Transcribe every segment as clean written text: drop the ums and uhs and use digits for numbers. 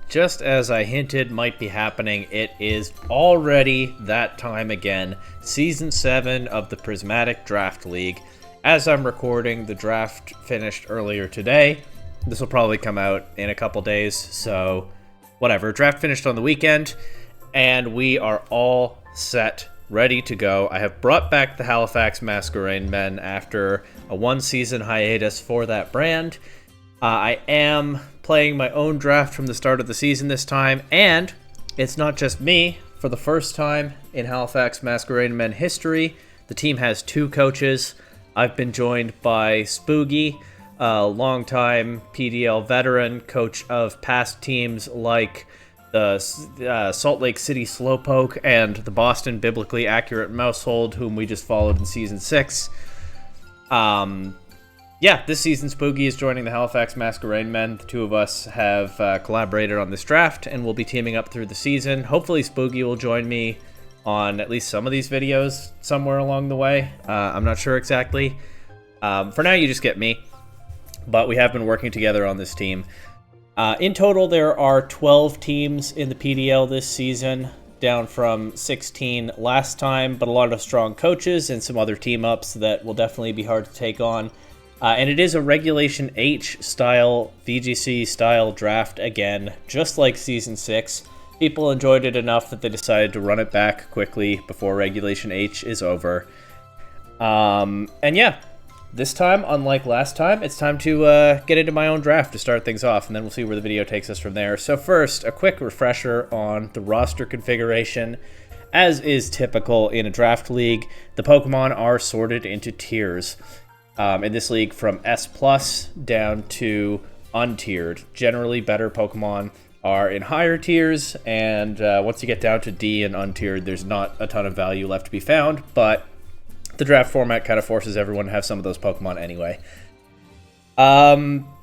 just as I hinted might be happening, it is already that time again. Season 7 of the Prismatic Draft League. As I'm recording, the draft finished earlier today. This will probably come out in a couple days, so whatever. Draft finished on the weekend, and we are all set, ready to go. I have brought back the Halifax Masquerainmen after a one-season hiatus for that brand. I am playing my own draft from the start of the season this time, and it's not just me. For the first time in Halifax Masquerainmen history, the team has two coaches. I've been joined by Spoogie, a longtime PDL veteran, coach of past teams like the Salt Lake City Slowpoke and the Boston Biblically Accurate Mousehold, whom we just followed in Season 6. This season Spoogie is joining the Halifax Masquerainmen. The two of us have collaborated on this draft, and we'll be teaming up through the season. Hopefully Spoogie will join me on at least some of these videos somewhere along the way. I'm not sure exactly. For now, you just get me. But we have been working together on this team. In total, there are 12 teams in the PDL this season, down from 16 last time, but a lot of strong coaches and some other team-ups that will definitely be hard to take on. And it is a Regulation H-style, VGC-style draft again, just like Season 6. People enjoyed it enough that they decided to run it back quickly before Regulation H is over. This time, unlike last time, it's time to get into my own draft to start things off, and then we'll see where the video takes us from there. So first, a quick refresher on the roster configuration. As is typical in a draft league, the Pokemon are sorted into tiers. In this league, from S+ down to untiered. Generally, better Pokemon are in higher tiers, and once you get down to D and untiered, there's not a ton of value left to be found, but the draft format kind of forces everyone to have some of those Pokemon anyway.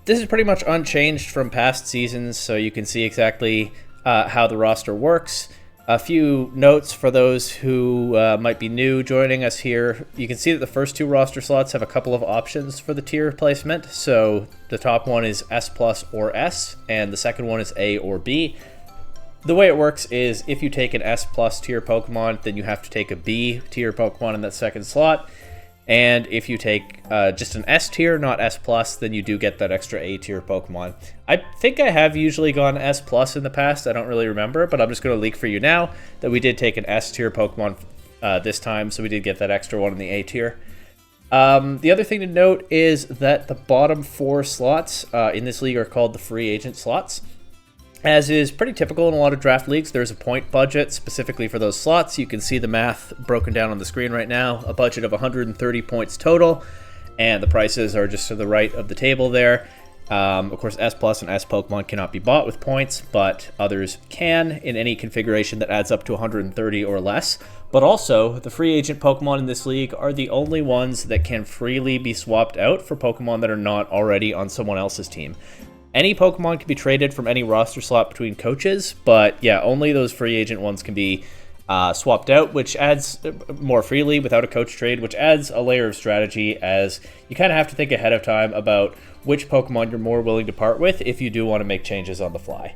This is pretty much unchanged from past seasons, so you can see exactly how the roster works. A few notes for those who might be new joining us here. You can see that the first two roster slots have a couple of options for the tier placement. So the top one is S+ or S, and the second one is A or B. The way it works is if you take an S+ tier Pokemon, then you have to take a B tier Pokemon in that second slot. And if you take just an S tier, not S+, then you do get that extra A tier Pokemon. I think I have usually gone S+ in the past. I don't really remember, but I'm just going to leak for you now that we did take an S tier Pokemon this time, so we did get that extra one in the A tier. The other thing to note is that the bottom 4 slots in this league are called the free agent slots. As is pretty typical in a lot of draft leagues, there's a point budget specifically for those slots. You can see the math broken down on the screen right now. A budget of 130 points total, and the prices are just to the right of the table there. Of course, S+ and S Pokemon cannot be bought with points, but others can in any configuration that adds up to 130 or less. But also, the free agent Pokemon in this league are the only ones that can freely be swapped out for Pokemon that are not already on someone else's team. Any Pokemon can be traded from any roster slot between coaches, but yeah, only those free agent ones can be swapped out, which adds more freely without a coach trade, which adds a layer of strategy, as you kind of have to think ahead of time about which Pokemon you're more willing to part with if you do want to make changes on the fly.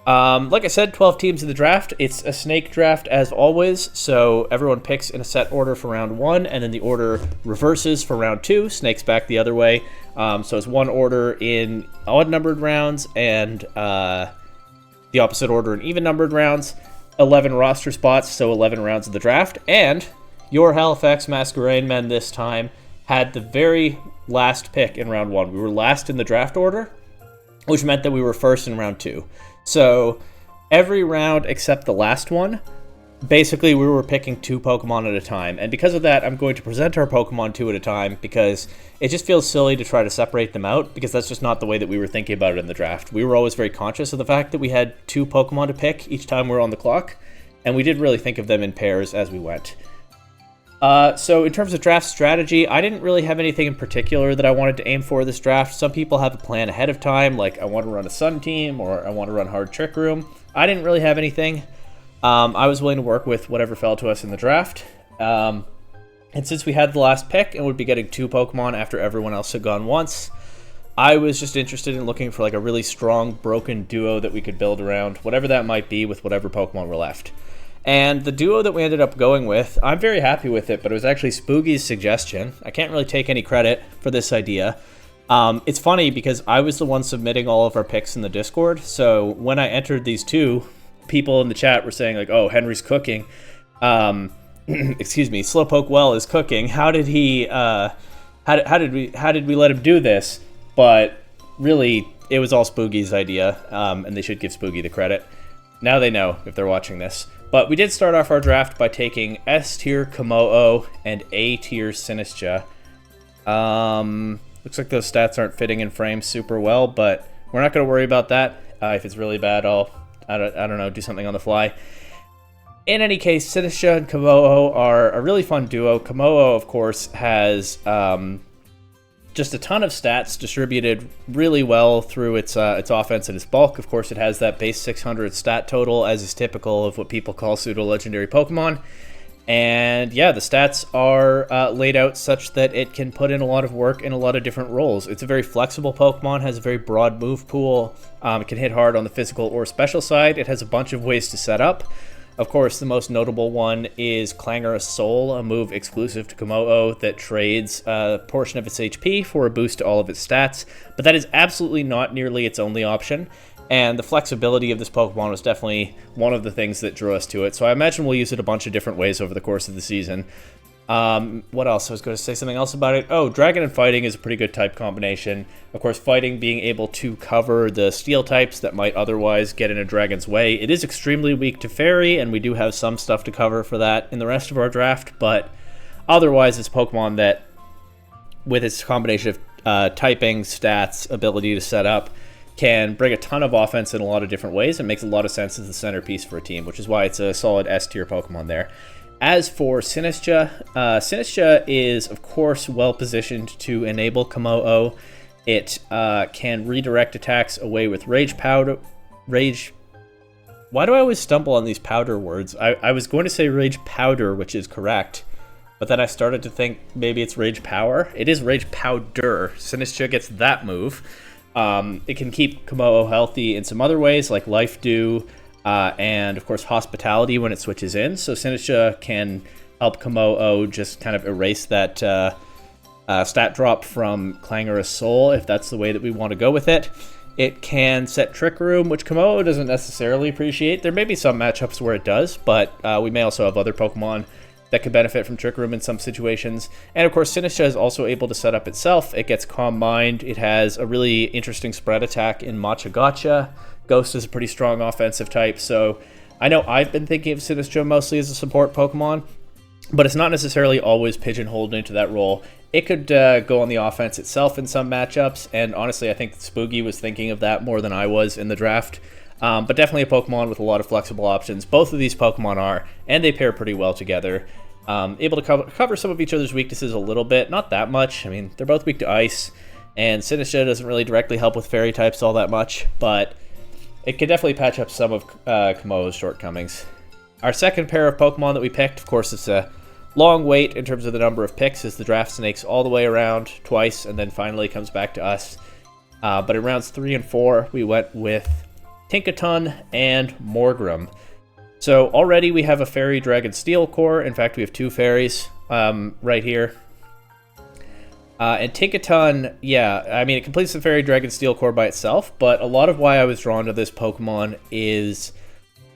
Like I said, 12 teams in the draft. It's a snake draft as always, so everyone picks in a set order for round 1, and then the order reverses for round 2, snakes back the other way. So it's one order in odd-numbered rounds and the opposite order in even-numbered rounds. 11 roster spots, so 11 rounds of the draft. And your Halifax Masquerainmen this time had the very last pick in round 1. We were last in the draft order, which meant that we were first in round 2. So every round except the last one, basically we were picking 2 Pokemon at a time. And because of that, I'm going to present our Pokemon 2 at a time, because it just feels silly to try to separate them out, because that's just not the way that we were thinking about it in the draft. We were always very conscious of the fact that we had 2 Pokemon to pick each time we were on the clock, and we did really think of them in pairs as we went. So in terms of draft strategy, I didn't really have anything in particular that I wanted to aim for this draft. Some people have a plan ahead of time, like I want to run a Sun team, or I want to run Hard Trick Room. I didn't really have anything. I was willing to work with whatever fell to us in the draft. And since we had the last pick and would be getting 2 Pokemon after everyone else had gone once, I was just interested in looking for like a really strong broken duo that we could build around, whatever that might be with whatever Pokemon were left. And the duo that we ended up going with, I'm very happy with it, but it was actually Spoogy's suggestion. I can't really take any credit for this idea. It's funny because I was the one submitting all of our picks in the Discord, so when I entered these two, people in the chat were saying like, oh, Henry's cooking. Excuse me, Slowpoke Well is cooking. How did he, how did we let him do this? But really, it was all Spoogy's idea, and they should give Spoogy the credit. Now they know if they're watching this. But we did start off our draft by taking S-tier Kommo-o and A-tier Sinistcha. Looks like those stats aren't fitting in frames super well, but we're not going to worry about that. If it's really bad, I don't know, do something on the fly. In any case, Sinistcha and Kommo-o are a really fun duo. Kommo-o, of course, has just a ton of stats distributed really well through its offense and its bulk. Of course, it has that base 600 stat total, as is typical of what people call pseudo-legendary Pokemon. And yeah, the stats are laid out such that it can put in a lot of work in a lot of different roles. It's a very flexible Pokemon, has a very broad move pool. It can hit hard on the physical or special side. It has a bunch of ways to set up. Of course, the most notable one is Clangorous Soul, a move exclusive to Kommo-o that trades a portion of its HP for a boost to all of its stats, but that is absolutely not nearly its only option, and the flexibility of this Pokemon was definitely one of the things that drew us to it, so I imagine we'll use it a bunch of different ways over the course of the season. What else? I was going to say something else about it. Oh, Dragon and Fighting is a pretty good type combination. Of course, Fighting being able to cover the Steel types that might otherwise get in a Dragon's way. It is extremely weak to Fairy, and we do have some stuff to cover for that in the rest of our draft, but otherwise it's Pokemon that, with its combination of typing, stats, ability to set up, can bring a ton of offense in a lot of different ways and makes a lot of sense as the centerpiece for a team, which is why it's a solid S-tier Pokemon there. As for Sinistcha, Sinistcha is, of course, well-positioned to enable Kommo-o. It can redirect attacks away with Rage Powder. Why do I always stumble on these powder words? I was going to say Rage Powder, which is correct, but then I started to think maybe it's Rage Power. It is Rage Powder. Sinistcha gets that move. It can keep Kommo-o healthy in some other ways, like Life Dew, and of course Hospitality when it switches in. So Sinistcha can help Kommo-o just kind of erase that stat drop from Clangorous Soul if that's the way that we want to go with it. It can set Trick Room, which Kommo-o doesn't necessarily appreciate. There may be some matchups where it does, but we may also have other Pokemon that could benefit from Trick Room in some situations. And of course, Sinistcha is also able to set up itself. It gets Calm Mind. It has a really interesting spread attack in Matcha Gotcha. Ghost is a pretty strong offensive type, so I know I've been thinking of Sinistcha mostly as a support Pokemon, but it's not necessarily always pigeonholed into that role. It could go on the offense itself in some matchups, and honestly, I think Spooky was thinking of that more than I was in the draft. But definitely a Pokemon with a lot of flexible options. Both of these Pokemon are, and they pair pretty well together. Able to cover some of each other's weaknesses a little bit, not that much. I mean, they're both weak to Ice, and Sinistcha doesn't really directly help with Fairy types all that much, but it can definitely patch up some of Kommo-o's shortcomings. Our second pair of Pokemon that we picked, of course, it's a long wait in terms of the number of picks as the draft snakes all the way around twice and then finally comes back to us. But in rounds 3 and 4, we went with Tinkaton and Morgrem. So already we have a Fairy Dragon Steel core. In fact, we have 2 fairies right here. And Tinkaton, yeah, I mean, it completes the Fairy Dragon Steel core by itself, but a lot of why I was drawn to this Pokemon is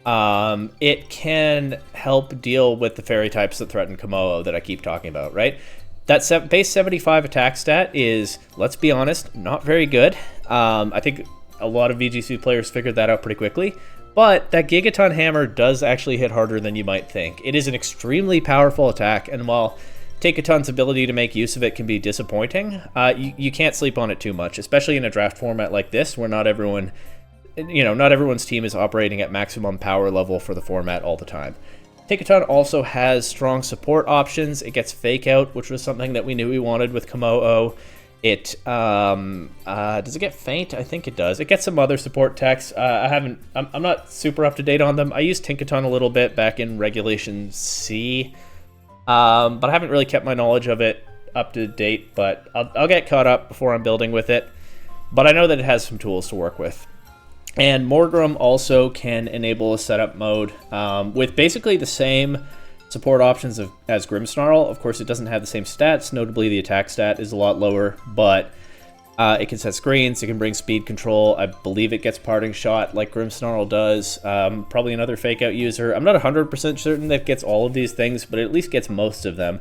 it can help deal with the Fairy types that threaten Kommo-o that I keep talking about, right? That base 75 attack stat is, let's be honest, not very good. I think a lot of VGC players figured that out pretty quickly, but that Gigaton Hammer does actually hit harder than you might think. It is an extremely powerful attack, and while Tinkaton's ability to make use of it can be disappointing, you can't sleep on it too much, especially in a draft format like this where not everyone's team is operating at maximum power level for the format all the time. Tinkaton also has strong support options. It gets Fake Out, which was something that we knew we wanted with Kommo-o. It does it get Faint? I think it does. It gets some other support techs. I'm not super up to date on them. I used Tinkaton a little bit back in Regulation C, but I haven't really kept my knowledge of it up to date. But I'll get caught up before I'm building with it. but I know that it has some tools to work with. And Morgrim also can enable a setup mode with basically the same support options as Grimmsnarl. Of course, it doesn't have the same stats. Notably, the attack stat is a lot lower, but it can set screens. It can bring speed control. I believe it gets parting shot like Grimmsnarl does. Probably another fake out user. I'm not 100% certain that it gets all of these things, but it at least gets most of them.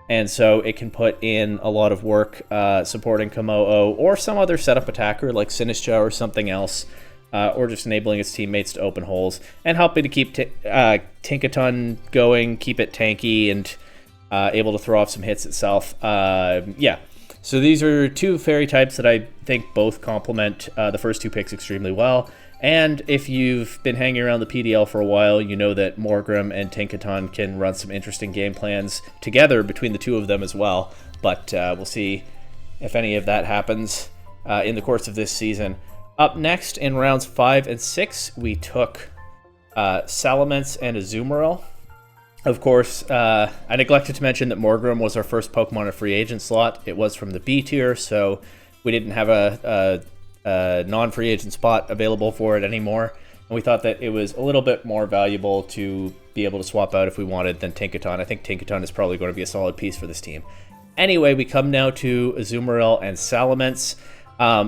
And so it can put in a lot of work supporting Komo'o or some other setup attacker like Sinistcha or something else. Or just enabling its teammates to open holes and helping to keep Tinkaton going, keep it tanky, and able to throw off some hits itself. Yeah, so these are two fairy types that I think both complement the first two picks extremely well. And if you've been hanging around the PDL for a while, you know that Morgrim and Tinkaton can run some interesting game plans together between the two of them as well. But we'll see if any of that happens in the course of this season. Up next, in rounds 5 and 6, we took Salamence and Azumarill. Of course, I neglected to mention that Morgrim was our first Pokemon at free agent slot. It was from the B tier, so we didn't have a non-free agent spot available for it anymore. And we thought that it was a little bit more valuable to be able to swap out if we wanted than Tinkaton. I think Tinkaton is probably going to be a solid piece for this team. Anyway, we come now to Azumarill and Salamence.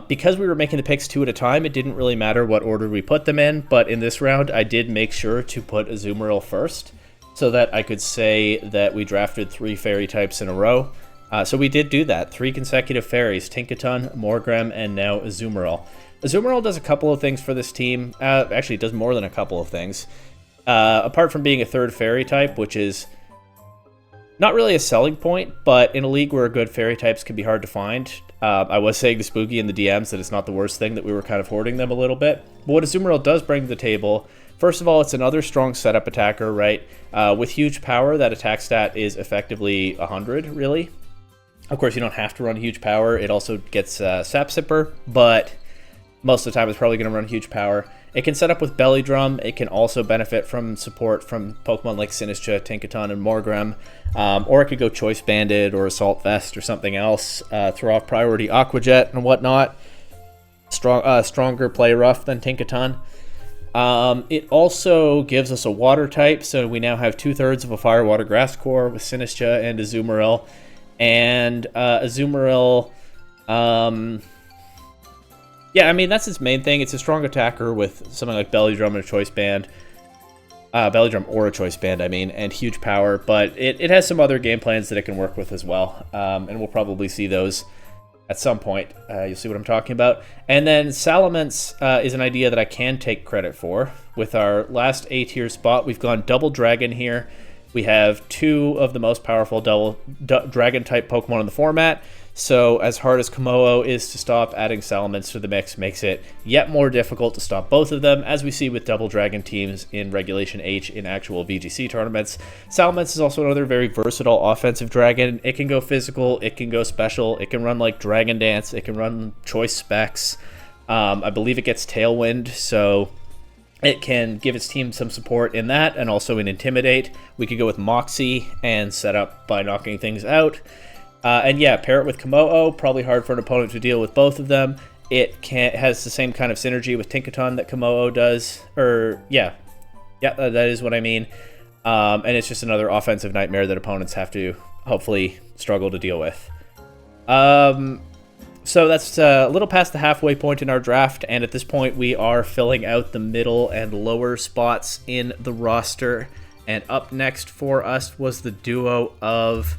Because we were making the picks 2 at a time, it didn't really matter what order we put them in, but in this round, I did make sure to put Azumarill first, so that I could say that we drafted 3 fairy types in a row. So we did do that. 3 consecutive fairies, Tinkaton, Morgrim, and now Azumarill. Azumarill does a couple of things for this team. Actually, it does more than a couple of things. Apart from being a 3rd fairy type, which is not really a selling point, but in a league where good fairy types can be hard to find, I was saying to Spooky in the DMs that it's not the worst thing, that we were kind of hoarding them a little bit. But what Azumarill does bring to the table, first of all, it's another strong setup attacker, right? With huge power, that attack stat is effectively 100, really. Of course, you don't have to run huge power. It also gets Sap Sipper, but most of the time it's probably going to run huge power. It can set up with Belly Drum. It can also benefit from support from Pokemon like Sinistcha, Tinkaton, and Morgrim. Or it could go Choice Banded or Assault Vest or something else. Throw off Priority Aqua Jet and whatnot. Stronger play rough than Tinkaton. It also gives us a water type, so we now have 2/3 of a Fire Water Grass core with Sinistcha and Azumarill. And Azumarill... yeah, I mean, that's its main thing. It's a strong attacker with something like Belly Drum and a Choice Band. Belly Drum or a Choice Band, I mean, and huge power. But it has some other game plans that it can work with as well. And we'll probably see those at some point. You'll see what I'm talking about. And then Salamence is an idea that I can take credit for. With our last A-tier spot, we've gone Double Dragon here. We have 2 of the most powerful Dragon-type Pokemon in the format. So as hard as Komo'o is to stop, adding Salamence to the mix makes it yet more difficult to stop both of them, as we see with Double Dragon teams in Regulation H in actual VGC tournaments. Salamence is also another very versatile offensive dragon. It can go physical, it can go special, it can run like Dragon Dance, it can run Choice Specs. I believe it gets Tailwind, so it can give its team some support in that, and also in Intimidate. We could go with Moxie and set up by knocking things out. And yeah, pair it with Komo'o, probably hard for an opponent to deal with both of them. It has the same kind of synergy with Tinkaton that Komo'o does. Yeah, that is what I mean. And it's just another offensive nightmare that opponents have to hopefully struggle to deal with. So that's a little past the halfway point in our draft, and at this point we are filling out the middle and lower spots in the roster. And up next for us was the duo of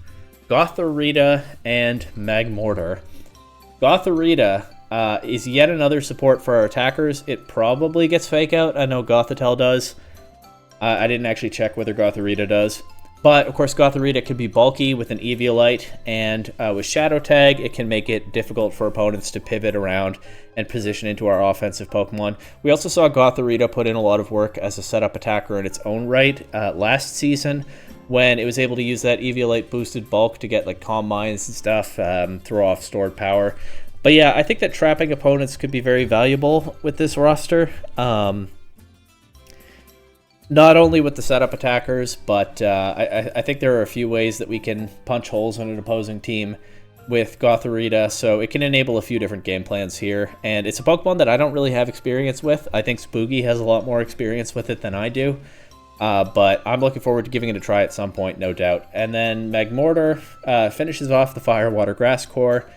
Gothorita and Magmortar. Gothorita is yet another support for our attackers. It probably gets Fake Out. I know Gothitelle does. I didn't actually check whether Gothorita does. But, of course, Gothorita can be bulky with an Eviolite, and with Shadow Tag, it can make it difficult for opponents to pivot around and position into our offensive Pokemon. We also saw Gothorita put in a lot of work as a setup attacker in its own right last season, when it was able to use that Eviolite boosted bulk to get like Calm Minds and stuff, throw off stored power. But yeah, I think that trapping opponents could be very valuable with this roster. Not only with the setup attackers, but I think there are a few ways that we can punch holes in an opposing team. with Gothorita, so it can enable a few different game plans here. And it's a Pokemon that I don't really have experience with. I think Spooky has a lot more experience with it than I do. But I'm looking forward to giving it a try at some point, no doubt. And then Magmortar finishes off the Fire, Water, Grass core,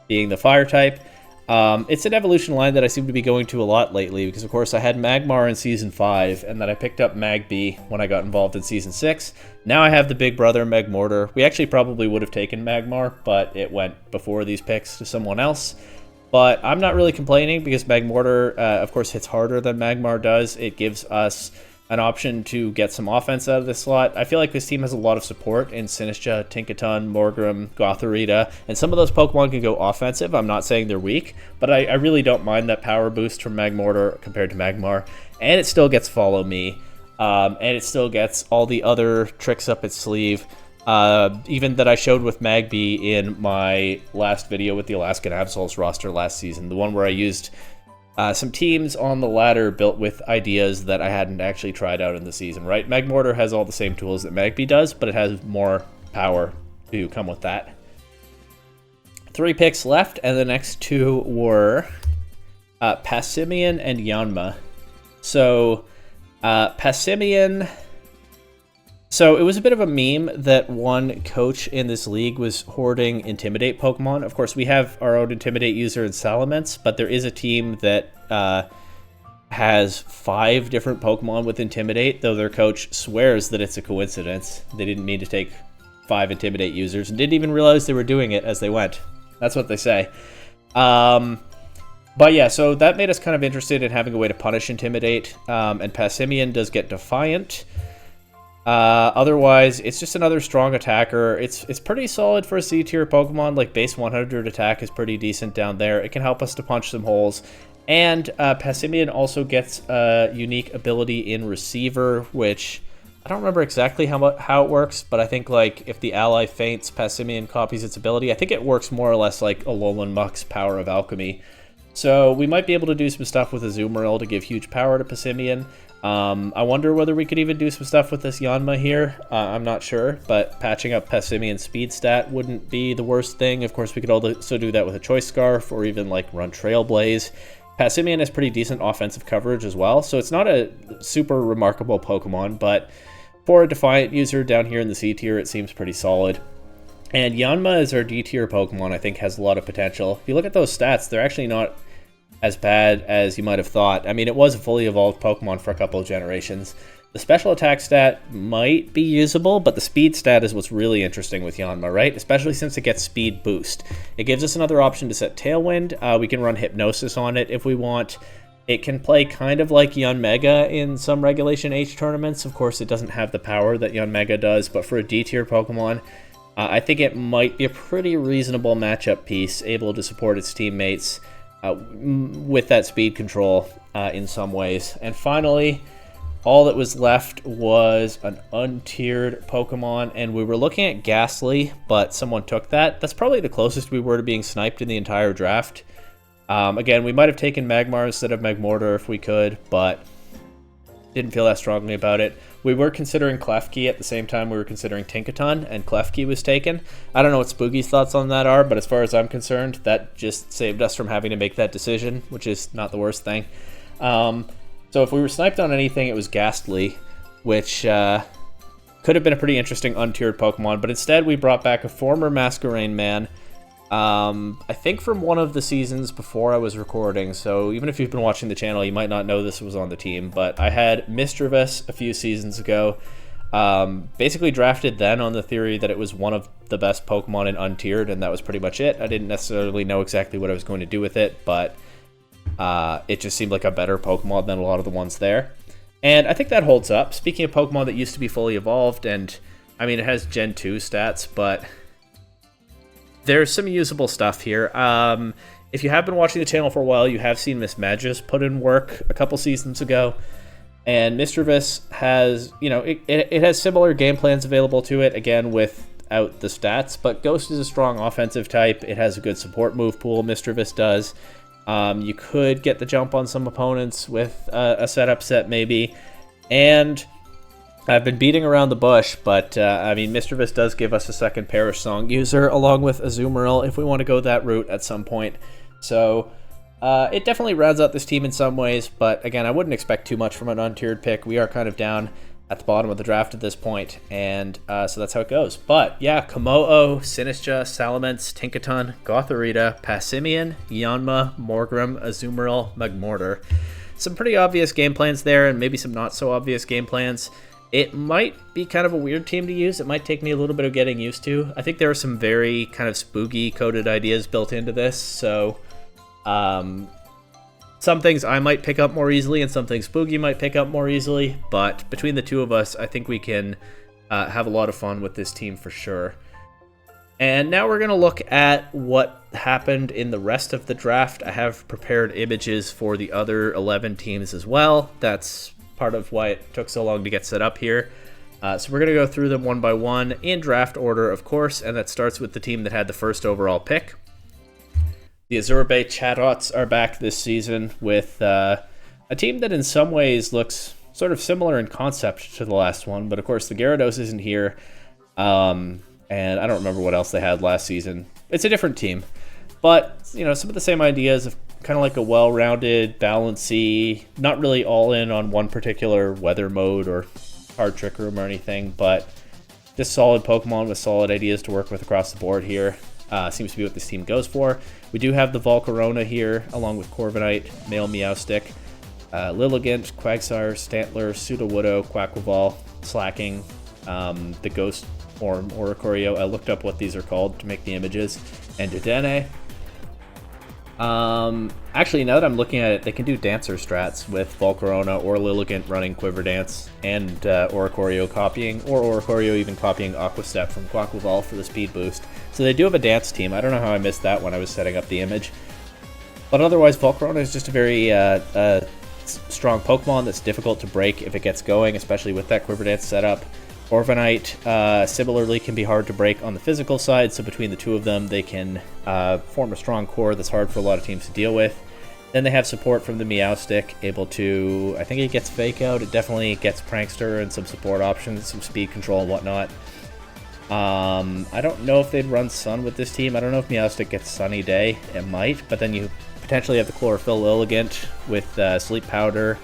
being the Fire type. It's an evolution line that I seem to be going to a lot lately, because of course I had Magmar in Season 5, and then I picked up Magby when I got involved in Season 6. Now I have the big brother, Magmortar. We actually probably would have taken Magmar, but it went before these picks to someone else. But I'm not really complaining, because Magmortar, of course, hits harder than Magmar does. It gives us an option to get some offense out of this slot. I feel like this team has a lot of support in Sinistcha, Tinkaton, Morgrem, Gothorita, and some of those Pokemon can go offensive. I'm not saying they're weak, but I really don't mind that power boost from Magmortar compared to Magmar. And it still gets Follow Me, and it still gets all the other tricks up its sleeve, even that I showed with Magby in my last video with the Alaskan Absols roster last season, the one where I used some teams on the ladder built with ideas that I hadn't actually tried out in the season, right? Magmortar has all the same tools that Magby does, but it has more power to come with that. 3 picks left, and the next 2 were Passimian and Yanma. So, Passimian... So it was a bit of a meme that one coach in this league was hoarding Intimidate Pokemon. Of course, we have our own Intimidate user in Salamence, but there is a team that has 5 different Pokemon with Intimidate, though their coach swears that it's a coincidence. They didn't mean to take 5 Intimidate users and didn't even realize they were doing it as they went. That's what they say. But yeah, so that made us kind of interested in having a way to punish Intimidate, and Passimian does get Defiant. Otherwise, it's just another strong attacker. It's pretty solid for a C-tier Pokemon. Like, base 100 attack is pretty decent down there. It can help us to punch some holes. And Passimian also gets a unique ability in Receiver, which I don't remember exactly how it works, but I think, like, if the ally faints, Passimian copies its ability. I think it works more or less like Alolan Muck's Power of Alchemy. So we might be able to do some stuff with Azumarill to give huge power to Passimian. I wonder whether we could even do some stuff with this Yanma here. I'm not sure, but patching up Passimian's speed stat wouldn't be the worst thing. Of course, we could also do that with a Choice Scarf or even like run Trailblaze. Passimian has pretty decent offensive coverage as well, so it's not a super remarkable Pokemon, but for a Defiant user down here in the C tier, it seems pretty solid. And Yanma as our D tier Pokemon, I think, has a lot of potential. If you look at those stats, they're actually not as bad as you might have thought. I mean, it was a fully evolved Pokemon for a couple of generations. The special attack stat might be usable, but the speed stat is what's really interesting with Yanma, right? Especially since it gets speed boost. It gives us another option to set Tailwind. We can run Hypnosis on it if we want. It can play kind of like Yanmega in some Regulation H tournaments. Of course, it doesn't have the power that Yanmega does, but for a D-tier Pokemon, I think it might be a pretty reasonable matchup piece, able to support its teammates with that speed control in some ways. And finally, all that was left was an untiered Pokemon, and we were looking at Ghastly, but someone took that. That's probably the closest we were to being sniped in the entire draft. Again, we might have taken Magmar instead of Magmortar if we could, but didn't feel that strongly about it. We were considering Klefki at the same time we were considering Tinkaton, and Klefki was taken. I don't know what Spooky's thoughts on that are, but as far as I'm concerned, that just saved us from having to make that decision, which is not the worst thing. So if we were sniped on anything, it was Ghastly, which could have been a pretty interesting untiered Pokemon, but instead we brought back a former Masquerainmen, I think from one of the seasons before I was recording, so even if you've been watching the channel, you might not know this was on the team, but I had Misdreavus a few seasons ago, basically drafted then on the theory that it was one of the best Pokemon in untiered, and that was pretty much it. I didn't necessarily know exactly what I was going to do with it, but it just seemed like a better Pokemon than a lot of the ones there. And I think that holds up. Speaking of Pokemon that used to be fully evolved, and I mean, it has Gen 2 stats, but there's some usable stuff here. If you have been watching the channel for a while, you have seen Miss Magus put in work a couple seasons ago. And Misdreavus has, you know, it has similar game plans available to it, again, without the stats. But Ghost is a strong offensive type. It has a good support move pool, Misdreavus does. You could get the jump on some opponents with a setup set, maybe. And I've been beating around the bush, but I mean, Mischievous does give us a second Parish Song user along with Azumarill if we want to go that route at some point. So it definitely rounds out this team in some ways, but again, I wouldn't expect too much from an untiered pick. We are kind of down at the bottom of the draft at this point, and so that's how it goes. But yeah, Komodo, Sinistcha, Salamence, Tinkaton, Gothorita, Passimian, Yanma, Morgrem, Azumarill, Magmortar. Some pretty obvious game plans there, and maybe some not so obvious game plans. It might be kind of a weird team to use. It might take me a little bit of getting used to. I think there are some very kind of spooky coded ideas built into this, so some things I might pick up more easily and some things Spooky might pick up more easily, but between the two of us, I think we can have a lot of fun with this team for sure. And now we're going to look at what happened in the rest of the draft. I have prepared images for the other 11 teams as well. That's part of why it took so long to get set up here. So we're going to go through them one by one in draft order, of course, and that starts with the team that had the first overall pick. The Azure Bay Chadots are back this season with a team that in some ways looks sort of similar in concept to the last one, but of course the Gyarados isn't here, and I don't remember what else they had last season. It's a different team, but you know, some of the same ideas of kind of like a well-rounded, balancey, not really all in on one particular weather mode or hard trick room or anything, but just solid Pokemon with solid ideas to work with across the board here. Seems to be what this team goes for. We do have the Volcarona here, along with Corviknight, Male Meowstic, Lilligant, Quagsire, Stantler, Sudowoodo, Quaquaval, Slacking, the Ghost form Oricorio. I looked up what these are called to make the images, and Dedenne. Actually, now that I'm looking at it, they can do Dancer strats with Volcarona or Lilligant running Quiver Dance and Oricorio copying, or Oricorio even copying Aqua Step from Quaquaval for the speed boost. So they do have a dance team. I don't know how I missed that when I was setting up the image. But otherwise, Volcarona is just a very strong Pokemon that's difficult to break if it gets going, especially with that Quiver Dance setup. Corviknight similarly can be hard to break on the physical side, so between the two of them, they can form a strong core that's hard for a lot of teams to deal with. Then they have support from the Meowstic, able to, I think it gets Fake Out, it definitely gets Prankster and some support options, some speed control and whatnot. I don't know if they'd run Sun with this team. I don't know if Meowstic gets Sunny Day. It might, but then you potentially have the Chlorophyll Lilligant with Sleep Powder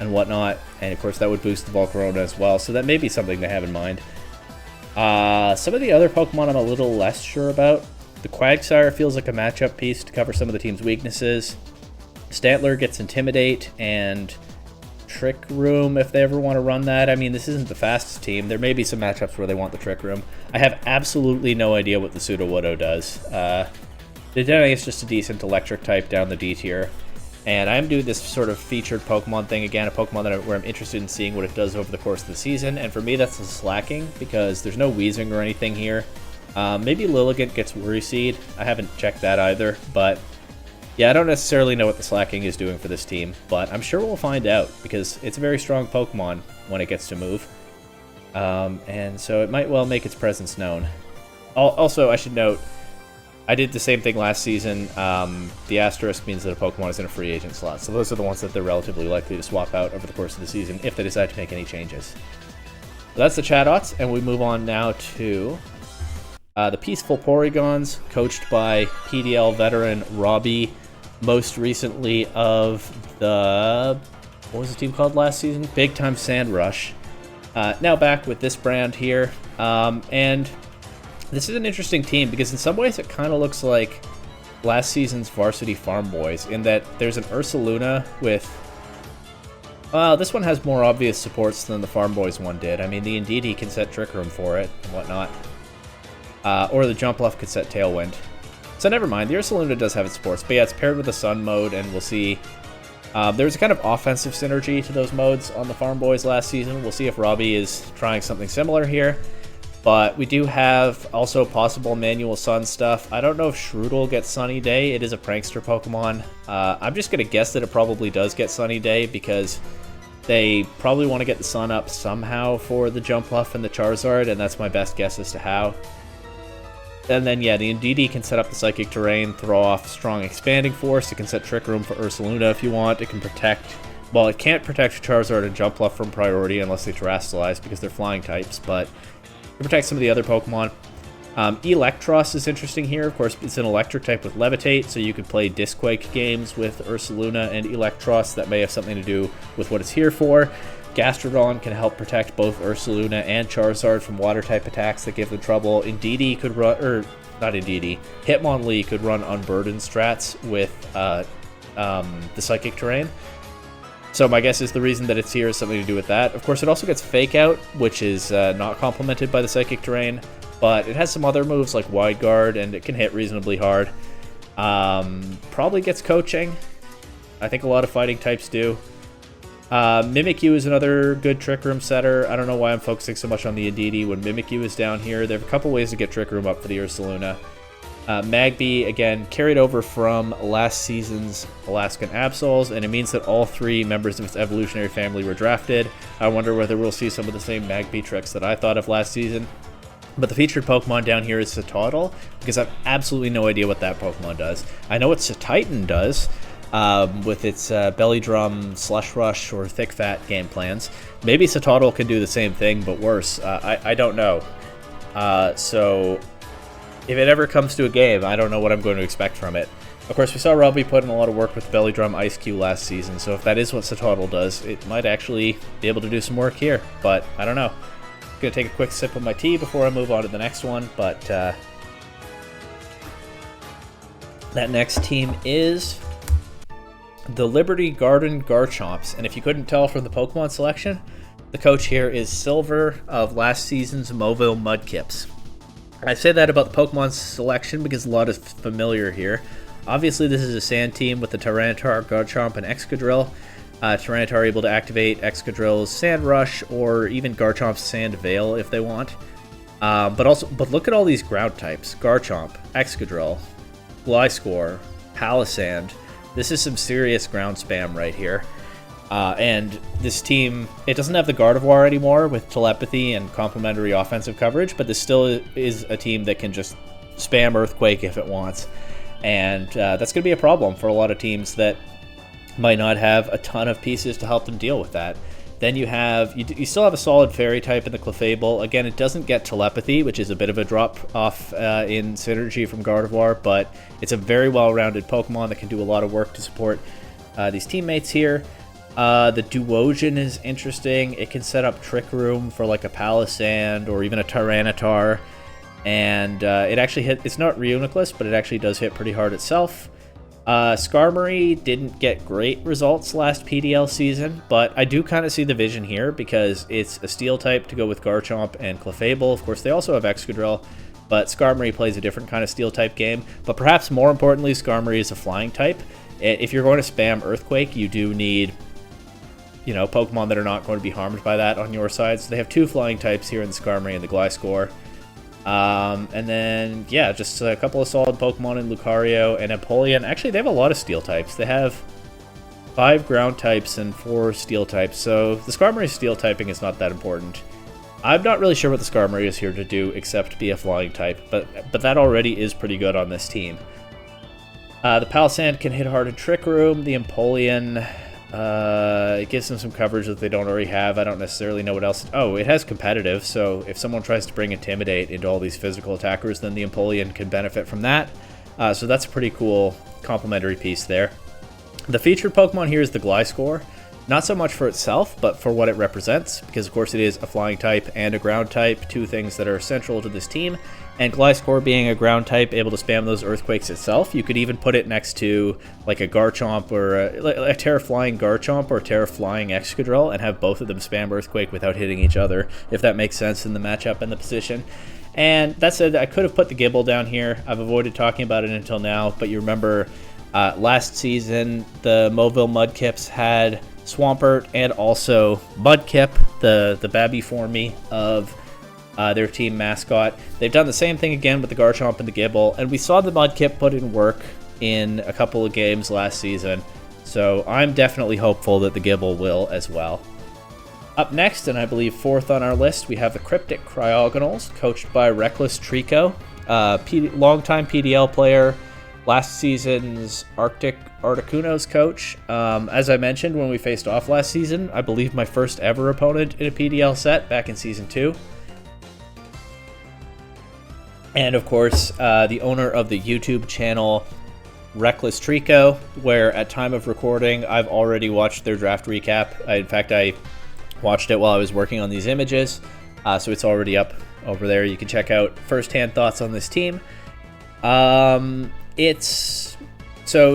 and whatnot, and of course that would boost the Volcarona as well, so that may be something to have in mind. Some of the other Pokemon I'm a little less sure about. The Quagsire feels like a matchup piece to cover some of the team's weaknesses. Stantler gets Intimidate and Trick Room if they ever want to run that. I mean, this isn't the fastest team. There may be some matchups where they want the Trick Room. I have absolutely no idea what the Sudowoodo does. Dedenne is just a decent electric type down the D tier. And I'm doing this sort of featured Pokemon thing again, a Pokemon where I'm interested in seeing what it does over the course of the season. And for me, that's the Slacking, because there's no Weezing or anything here. Maybe Lilligant gets Worry Seed. I haven't checked that either, but yeah, I don't necessarily know what the Slacking is doing for this team, but I'm sure we'll find out, because it's a very strong Pokemon when it gets to move. And so it might well make its presence known. Also, I should note, I did the same thing last season. The asterisk means that a Pokemon is in a free agent slot, so those are the ones that they're relatively likely to swap out over the course of the season if they decide to make any changes. So that's the Chadots, and we move on now to the Peaceful Porygons, coached by PDL veteran Robbie, most recently of the, what was the team called last season? Big Time Sand Rush. Now back with this brand here, and this is an interesting team because in some ways it kind of looks like last season's Varsity Farm Boys in that there's an Ursaluna with... this one has more obvious supports than the Farm Boys one did. I mean, the Indeedee can set Trick Room for it and whatnot. Or the Jumpluff could set Tailwind. So never mind, the Ursaluna does have its supports, but yeah, it's paired with a Sun mode, and we'll see... there's a kind of offensive synergy to those modes on the Farm Boys last season. We'll see if Robbie is trying something similar here. But we do have also possible manual Sun stuff. I don't know if Shroodle gets Sunny Day. It is a Prankster Pokemon. I'm just going to guess that it probably does get Sunny Day because they probably want to get the Sun up somehow for the Jumpluff and the Charizard, and that's my best guess as to how. And then, yeah, the Indeedee can set up the Psychic Terrain, throw off Strong Expanding Force. It can set Trick Room for Ursaluna if you want. It can protect Well, it can't protect Charizard and Jumpluff from priority unless they Terastallize because they're flying types, but it protects some of the other Pokemon. Electros is interesting here. Of course, it's an electric type with Levitate, so you could play Disquake games with Ursaluna and Electros. That may have something to do with what it's here for. Gastrodon can help protect both Ursaluna and Charizard from water-type attacks that give them trouble. Indeedee could run, or not Indeedee, Hitmonlee could run Unburdened strats with the Psychic Terrain. So my guess is the reason that it's here is something to do with that. Of course, it also gets Fake Out, which is not complemented by the Psychic Terrain, but it has some other moves like Wide Guard, and it can hit reasonably hard. Probably gets Coaching. I think a lot of fighting types do. Mimikyu is another good Trick Room setter. I don't know why I'm focusing so much on the Indeedee when Mimikyu is down here. There are a couple ways to get Trick Room up for the Ursaluna. Magby, again, carried over from last season's Alaskan Absols, and it means that all 3 members of its evolutionary family were drafted. I wonder whether we'll see some of the same Magby tricks that I thought of last season. But the featured Pokemon down here is Satoddle, because I have absolutely no idea what that Pokemon does. I know what Satitan does, with its Belly Drum, Slush Rush, or Thick Fat game plans. Maybe Satoddle can do the same thing, but worse. I don't know. So if it ever comes to a game, I don't know what I'm going to expect from it. Of course, we saw Robbie put in a lot of work with Belly Drum Ice Cube last season, so if that is what Satoddle does, it might actually be able to do some work here, but I don't know. I'm going to take a quick sip of my tea before I move on to the next one, but that next team is the Liberty Garden Garchomps, and if you couldn't tell from the Pokemon selection, the coach here is Silver of last season's Mobile Mudkips. I say that about the Pokemon selection because a lot is familiar here. Obviously, this is a Sand team with the Tyranitar, Garchomp, and Excadrill. Tyranitar able to activate Excadrill's Sand Rush or even Garchomp's Sand Veil if they want. But look at all these ground types: Garchomp, Excadrill, Gliscor, Palisand. This is some serious ground spam right here. And this team, it doesn't have the Gardevoir anymore with telepathy and complementary offensive coverage, but this still is a team that can just spam Earthquake if it wants. And that's going to be a problem for a lot of teams that might not have a ton of pieces to help them deal with that. Then you still have a solid Fairy type in the Clefable. Again, it doesn't get telepathy, which is a bit of a drop off in synergy from Gardevoir, but it's a very well-rounded Pokemon that can do a lot of work to support these teammates here. The Duosion is interesting. It can set up Trick Room for like a Palisand or even a Tyranitar. And it actually it's not Reuniclus, but it actually does hit pretty hard itself. Skarmory didn't get great results last PDL season, but I do kind of see the vision here because it's a Steel type to go with Garchomp and Clefable. Of course, they also have Excadrill, but Skarmory plays a different kind of Steel type game. But perhaps more importantly, Skarmory is a Flying type. If you're going to spam Earthquake, you do need Pokemon that are not going to be harmed by that on your side. So they have 2 flying types here in the Skarmory and the Gliscor. And then, yeah, just a couple of solid Pokemon in Lucario and Empoleon. Actually, they have a lot of Steel types. They have 5 ground types and 4 Steel types. So the Skarmory Steel typing is not that important. I'm not really sure what the Skarmory is here to do except be a flying type, but that already is pretty good on this team. The Palisand can hit hard in Trick Room. The Empoleon... it gives them some coverage that they don't already have. I don't necessarily know what else. Oh, it has competitive, so if someone tries to bring Intimidate into all these physical attackers, then the Empoleon can benefit from that. So that's a pretty cool complementary piece there. The featured Pokemon here is the Gliscor. Not so much for itself, but for what it represents, because of course it is a flying type and a ground type, 2 things that are central to this team. And Gliscor being a ground type, able to spam those Earthquakes itself. You could even put it next to like a Garchomp or a Terra-Flying Garchomp or Terra-Flying Excadrill and have both of them spam Earthquake without hitting each other, if that makes sense in the matchup and the position. And that said, I could have put the Gible down here. I've avoided talking about it until now, but you remember last season the Mobile Mudkips had Swampert and also Mudkip, the Babby Formy of their team mascot. They've done the same thing again with the Garchomp and the Gible, and we saw the Mudkip put in work in a couple of games last season, so I'm definitely hopeful that the Gible will as well. Up next, and I believe 4th on our list, we have the Cryptic Cryogonals, coached by Reckless Trico, longtime PDL player, last season's Articuno's coach. As I mentioned when we faced off last season, I believe my first ever opponent in a PDL set back in Season 2. And of course, the owner of the YouTube channel Reckless Trico, where at time of recording, I've already watched their draft recap. In fact, I watched it while I was working on these images, so it's already up over there. You can check out first-hand thoughts on this team. So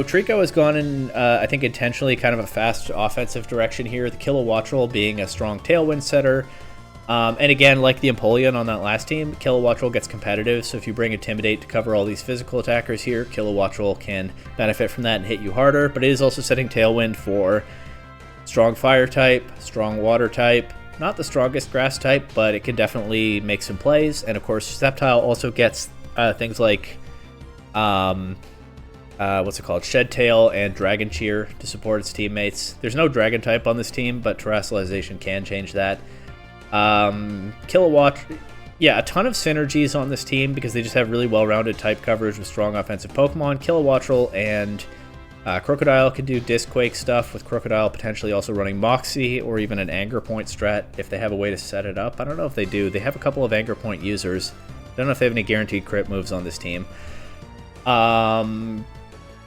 Trico has gone in, I think intentionally, kind of a fast offensive direction here. The Kilowattrel being a strong tailwind setter. And again, like the Empoleon on that last team, Kilowattrel gets competitive, so if you bring Intimidate to cover all these physical attackers here, Kilowattrel can benefit from that and hit you harder, but it is also setting Tailwind for strong Fire type, strong Water type, not the strongest Grass type, but it can definitely make some plays, and of course, Sceptile also gets things like, Shed Tail and Dragon Cheer to support its teammates. There's no Dragon type on this team, but Terrestrialization can change that. Kilowatt, yeah, a ton of synergies on this team because they just have really well-rounded type coverage with strong offensive Pokemon. Kilowattrel and Crocodile can do Disc Quake stuff, with Crocodile potentially also running Moxie or even an Anger Point strat if they have a way to set it up. I don't know if they do. They have a couple of Anger Point users. I don't know if they have any guaranteed crit moves on this team.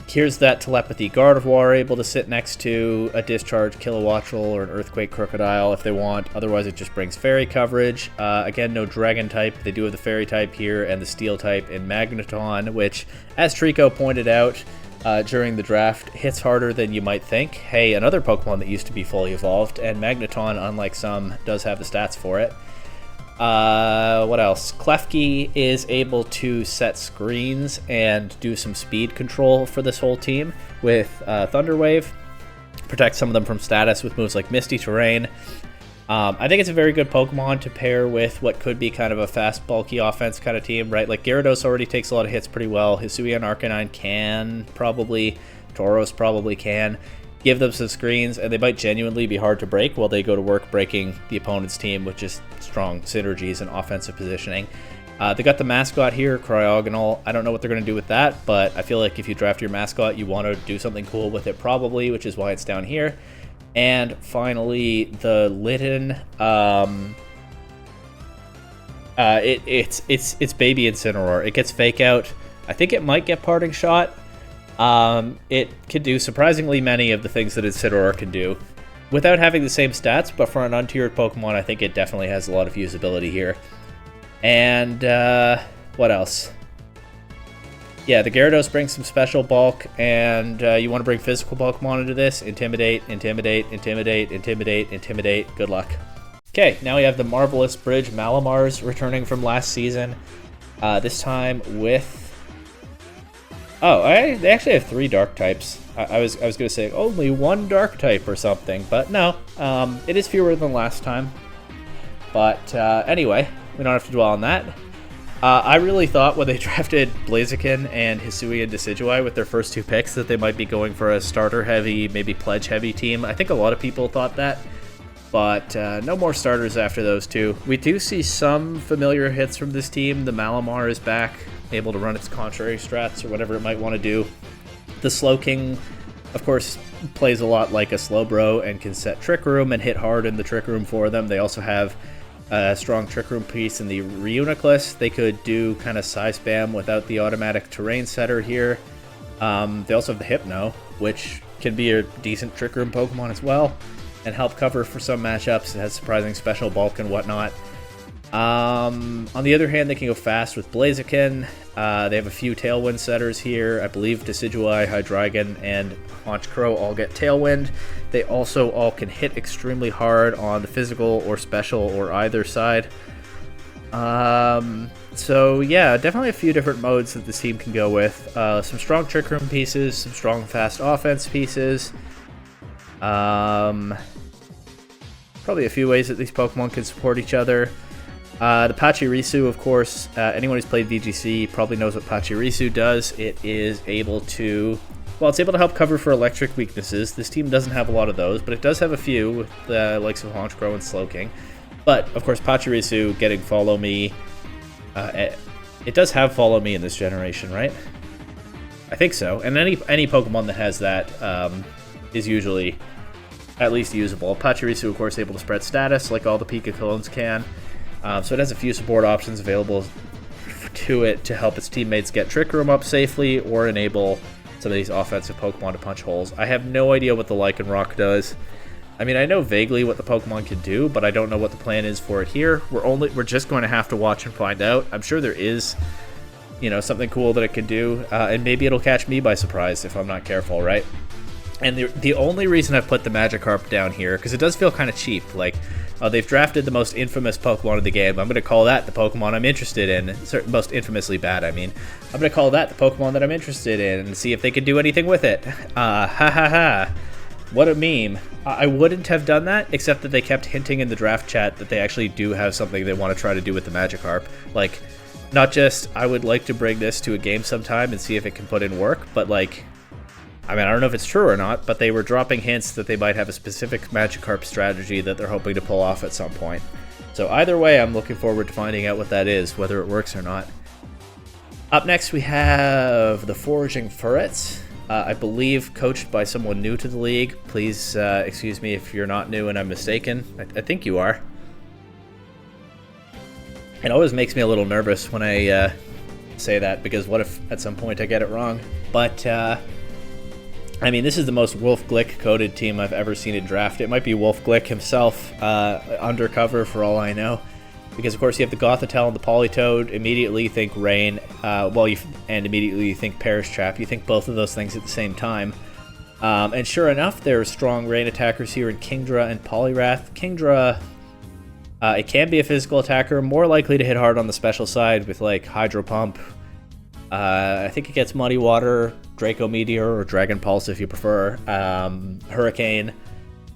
Here's that Telepathy Gardevoir able to sit next to a Discharge Kilowattrel or an Earthquake Crocodile if they want. Otherwise, it just brings Fairy coverage. Again, no Dragon type. They do have the Fairy type here and the Steel type in Magneton, which, as Trico pointed out during the draft, hits harder than you might think. Hey, another Pokemon that used to be fully evolved, and Magneton, unlike some, does have the stats for it. What else? Klefki is able to set screens and do some speed control for this whole team with Thunder Wave. Protect some of them from status with moves like Misty Terrain. I think it's a very good Pokemon to pair with what could be kind of a fast, bulky offense kind of team, right? Like Gyarados already takes a lot of hits pretty well. Hisuian and Arcanine can probably. Tauros probably can. Give them some screens, and they might genuinely be hard to break while they go to work breaking the opponent's team with just strong synergies and offensive positioning. They got the mascot here, Cryogonal. I don't know what they're going to do with that, but I feel like if you draft your mascot, you want to do something cool with it probably, which is why it's down here. And finally, the Litten. It's Baby Incineroar. It gets Fake Out. I think it might get Parting Shot. It can do surprisingly many of the things that Incineroar can do without having the same stats, but for an untiered Pokemon, I think it definitely has a lot of usability here. And, what else? Yeah, the Gyarados brings some special bulk, and you want to bring physical Pokemon into this. Intimidate, Intimidate, Intimidate, Intimidate, Intimidate. Good luck. Okay, now we have the Marvelous Bridge Malamars returning from last season. This time with... Oh, they actually have 3 dark types. I was going to say only 1 dark type or something, but no. It is fewer than last time. But anyway, we don't have to dwell on that. I really thought when they drafted Blaziken and Hisuian Decidueye with their first 2 picks that they might be going for a starter-heavy, maybe pledge-heavy team. I think a lot of people thought that. But no more starters after those 2. We do see some familiar hits from this team. The Malamar is back, able to run its contrary strats or whatever it might want to do. The Slowking, of course, plays a lot like a Slowbro and can set Trick Room and hit hard in the Trick Room for them. They also have a strong Trick Room piece in the Reuniclus. They could do kind of Psy Spam without the automatic Terrain setter here. They also have the Hypno, which can be a decent Trick Room Pokemon as well and help cover for some matchups. It has surprising special bulk and whatnot. On the other hand, they can go fast with Blaziken. They have a few Tailwind setters here. I believe Decidueye, Hydreigon, and Honchkrow all get Tailwind. They also all can hit extremely hard on the physical or special or either side. So yeah, definitely a few different modes that this team can go with. Some strong Trick Room pieces, some strong fast offense pieces. Probably a few ways that these Pokemon can support each other. The Pachirisu, of course, anyone who's played VGC probably knows what Pachirisu does. It is able to, well, it's able to help cover for electric weaknesses. This team doesn't have a lot of those, but it does have a few with the likes of Honchkrow and Slowking. But, of course, Pachirisu getting Follow Me. It does have Follow Me in this generation, right? I think so. And any Pokemon that has that is usually at least usable. Pachirisu, of course, able to spread status like all the Pika clones can. So it has a few support options available to it to help its teammates get Trick Room up safely or enable some of these offensive Pokemon to punch holes. I have no idea what the Lycanroc does. I mean, I know vaguely what the Pokemon can do, but I don't know what the plan is for it here. We're just going to have to watch and find out. I'm sure there is, you know, something cool that it can do, and maybe it'll catch me by surprise if I'm not careful, right? And the only reason I've put the Magikarp down here, because it does feel kind of cheap, like, they've drafted the most infamous Pokemon in the game. I'm going to call that the Pokemon I'm interested in. Most infamously bad, I mean. I'm going to call that the Pokemon that I'm interested in and see if they can do anything with it. Ha ha ha. What a meme. I wouldn't have done that, except that they kept hinting in the draft chat that they actually do have something they want to try to do with the Magikarp. Like, not just, I would like to bring this to a game sometime and see if it can put in work, but like, I mean, I don't know if it's true or not, but they were dropping hints that they might have a specific Magikarp strategy that they're hoping to pull off at some point. So either way, I'm looking forward to finding out what that is, whether it works or not. Up next, we have the Foraging Furrets. I believe coached by someone new to the league. Please excuse me if you're not new and I'm mistaken. I think you are. It always makes me a little nervous when I say that, because what if at some point I get it wrong? But I mean, this is the most Wolf Glick coded team I've ever seen in draft. It might be Wolf Glick himself undercover for all I know. Because, of course, you have the Gothitelle and the Politoed. Immediately you think Rain, and immediately you think Perish Trap. You think both of those things at the same time. And sure enough, there are strong Rain attackers here in Kingdra and Poliwrath. Kingdra, it can be a physical attacker, more likely to hit hard on the special side with, like, Hydro Pump. I think it gets Muddy Water, Draco Meteor, or Dragon Pulse if you prefer. Hurricane.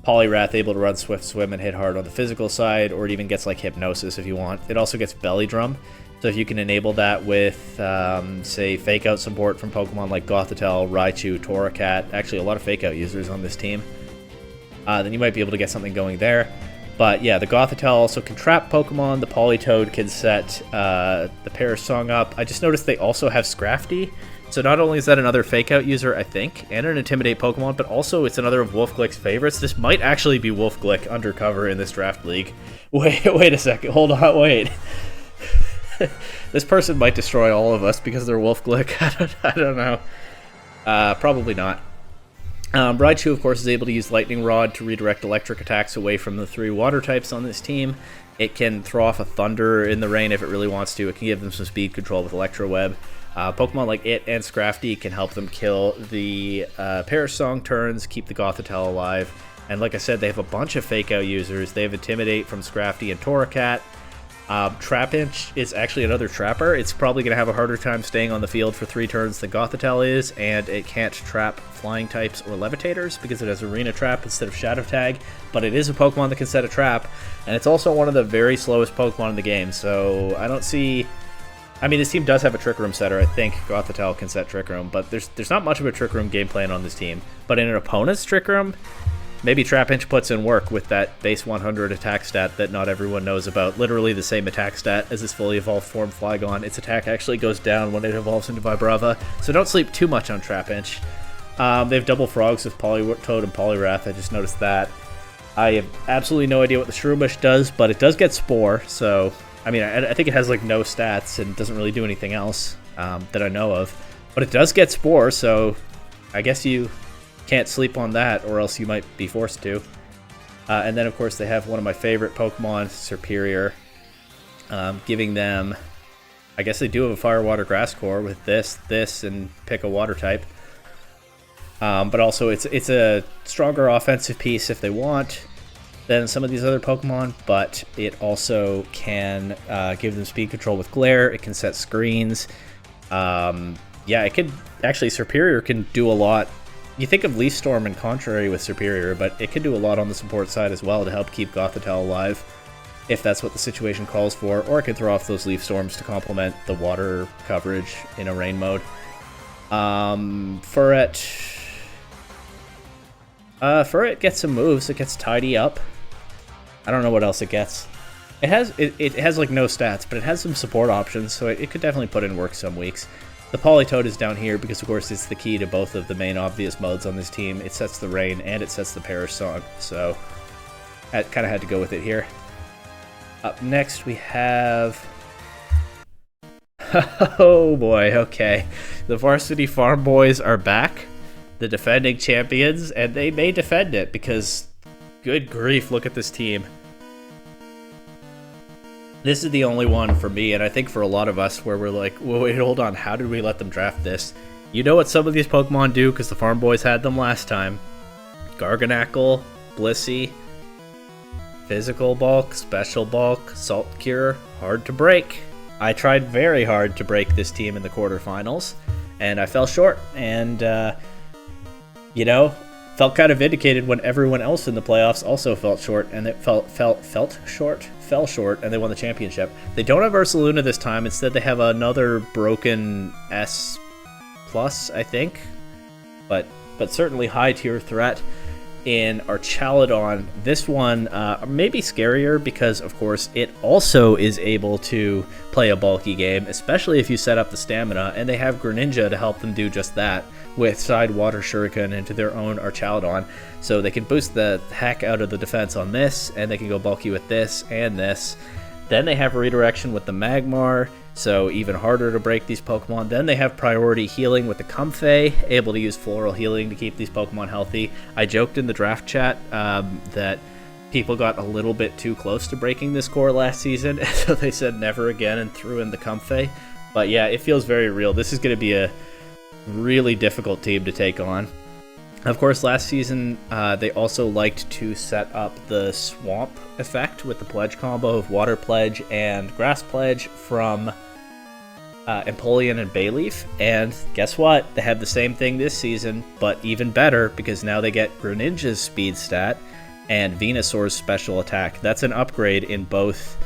Poliwrath able to run Swift Swim and hit hard on the physical side, or it even gets like Hypnosis if you want. It also gets Belly Drum, so if you can enable that with, say, Fake Out support from Pokemon like Gothitelle, Raichu, Torracat, actually a lot of Fake Out users on this team, then you might be able to get something going there. But yeah, the Gothitelle also can trap Pokemon, the Politoed can set the Perish Song up. I just noticed they also have Scrafty. So not only is that another Fake Out user, I think, and an Intimidate Pokemon, but also it's another of Wolf Glick's favorites. This might actually be Wolf Glick undercover in this draft league. Wait a second. Hold on, wait. This person might destroy all of us because they're Wolf Glick. I don't know. Probably not. Raichu, of course, is able to use Lightning Rod to redirect electric attacks away from the 3 water types on this team. It can throw off a Thunder in the rain if it really wants to. It can give them some speed control with Electro Web. Pokemon like it and Scrafty can help them kill the Perish Song turns, keep the Gothitelle alive. And like I said, they have a bunch of Fake Out users. They have Intimidate from Scrafty and Torracat. Trapinch is actually another Trapper. It's probably going to have a harder time staying on the field for 3 turns than Gothitelle is, and it can't trap Flying types or Levitators because it has Arena Trap instead of Shadow Tag, but it is a Pokemon that can set a trap, and it's also one of the very slowest Pokemon in the game, so I don't see... I mean, this team does have a Trick Room setter. I think Gothitelle can set Trick Room, but there's not much of a Trick Room game plan on this team. But in an opponent's Trick Room, maybe Trapinch puts in work with that base 100 attack stat that not everyone knows about. Literally the same attack stat as this fully evolved form Flygon. Its attack actually goes down when it evolves into Vibrava, so don't sleep too much on Trapinch. They have double Frogs with Politoed and Poliwrath. I just noticed that. I have absolutely no idea what the Shroomish does, but it does get Spore, so... I mean, I think it has, like, no stats and doesn't really do anything else that I know of. But it does get Spore, so I guess you can't sleep on that, or else you might be forced to. And then, of course, they have one of my favorite Pokemon, Serperior, giving them... I guess they do have a Fire, Water, Grass core with this, and pick a Water type. But also, it's a stronger offensive piece if they want than some of these other Pokemon, but it also can give them speed control with Glare. It can set screens. Yeah, it could actually, Serperior can do a lot. You think of Leaf Storm and Contrary with Serperior, but it could do a lot on the support side as well to help keep Gothitelle alive, if that's what the situation calls for, or it can throw off those Leaf Storms to complement the water coverage in a rain mode. Furret gets some moves. It gets Tidy Up. I don't know what else it gets. It has like no stats, but it has some support options, so it could definitely put in work some weeks. The Politoed is down here because, of course, it's the key to both of the main obvious modes on this team. It sets the rain and it sets the Perish Song, so I kind of had to go with it here. Up next, we have... Oh boy, okay. The Varsity Farm Boys are back, the defending champions, and they may defend it because, good grief, look at this team. This is the only one for me, and I think for a lot of us, where we're like, wait, hold on, how did we let them draft this? You know what some of these Pokemon do, because the Farm Boys had them last time. Garganacl, Blissey, Physical Bulk, Special Bulk, Salt Cure, hard to break. I tried very hard to break this team in the quarterfinals, and I fell short, and, you know, felt kind of vindicated when everyone else in the playoffs also fell short, and it fell short, and they won the championship. They don't have Ursaluna this time. Instead, they have another broken S+, I think, but certainly high tier threat in Archaludon. This one maybe scarier because, of course, it also is able to play a bulky game, especially if you set up the stamina, and they have Greninja to help them do just that with Side Water Shuriken into their own Archaludon, so they can boost the heck out of the defense on this, and they can go bulky with this and this. Then they have Redirection with the Magmar, so even harder to break these Pokemon. Then they have Priority Healing with the Comfey, able to use Floral Healing to keep these Pokemon healthy. I joked in the draft chat that people got a little bit too close to breaking this core last season, so they said never again and threw in the Comfey. But yeah, it feels very real. This is going to be a really difficult team to take on. Of course, last season, they also liked to set up the Swamp effect with the Pledge combo of Water Pledge and Grass Pledge from Empoleon and Bayleaf. And guess what? They have the same thing this season, but even better, because now they get Greninja's speed stat and Venusaur's special attack. That's an upgrade in both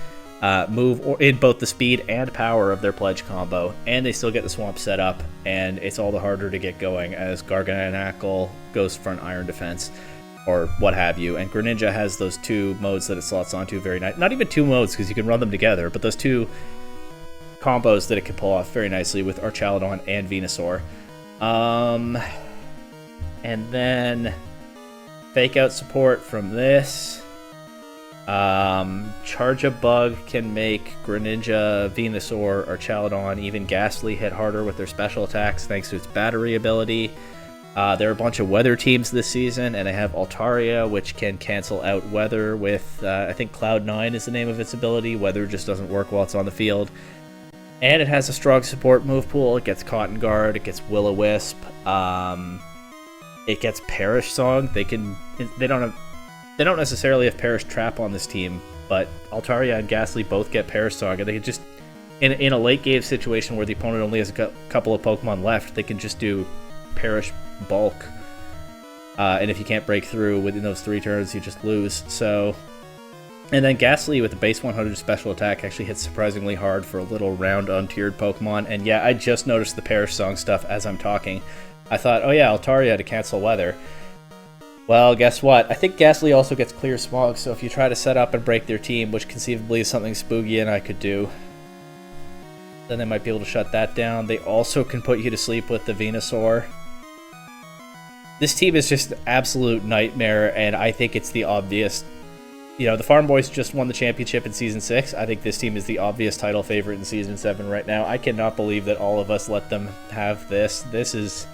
both the speed and power of their Pledge combo, and they still get the Swamp set up, and it's all the harder to get going as Garganacl goes for an Iron Defense or what have you, and Greninja has those two modes that it slots onto very nice. Not even two modes because you can run them together, but those two combos that it can pull off very nicely with Archaludon and Venusaur. And then Fake Out support from this. Charge-a-Bug can make Greninja, Venusaur, Archaludon, even Ghastly hit harder with their special attacks thanks to its battery ability. There are a bunch of weather teams this season, and they have Altaria, which can cancel out weather with, I think Cloud9 is the name of its ability. Weather just doesn't work while it's on the field. And it has a strong support move pool. It gets Cotton Guard, it gets Will-O-Wisp, it gets Perish Song. They don't necessarily have Perish Trap on this team, but Altaria and Ghastly both get Perish Song, and they can just, in a late game situation where the opponent only has a couple of Pokemon left, they can just do Perish Bulk, and if you can't break through within those 3 turns, you just lose. So, and then Ghastly with the base 100 special attack actually hits surprisingly hard for a little round untiered Pokemon, and yeah, I just noticed the Perish Song stuff as I'm talking. I thought, oh yeah, Altaria to cancel weather. Well, guess what? I think Ghastly also gets Clear Smog, so if you try to set up and break their team, which conceivably is something Spooky and I could do, then they might be able to shut that down. They also can put you to sleep with the Venusaur. This team is just an absolute nightmare, and I think it's the obvious... You know, the Farm Boys just won the championship in Season 6. I think this team is the obvious title favorite in Season 7 right now. I cannot believe that all of us let them have this. This is...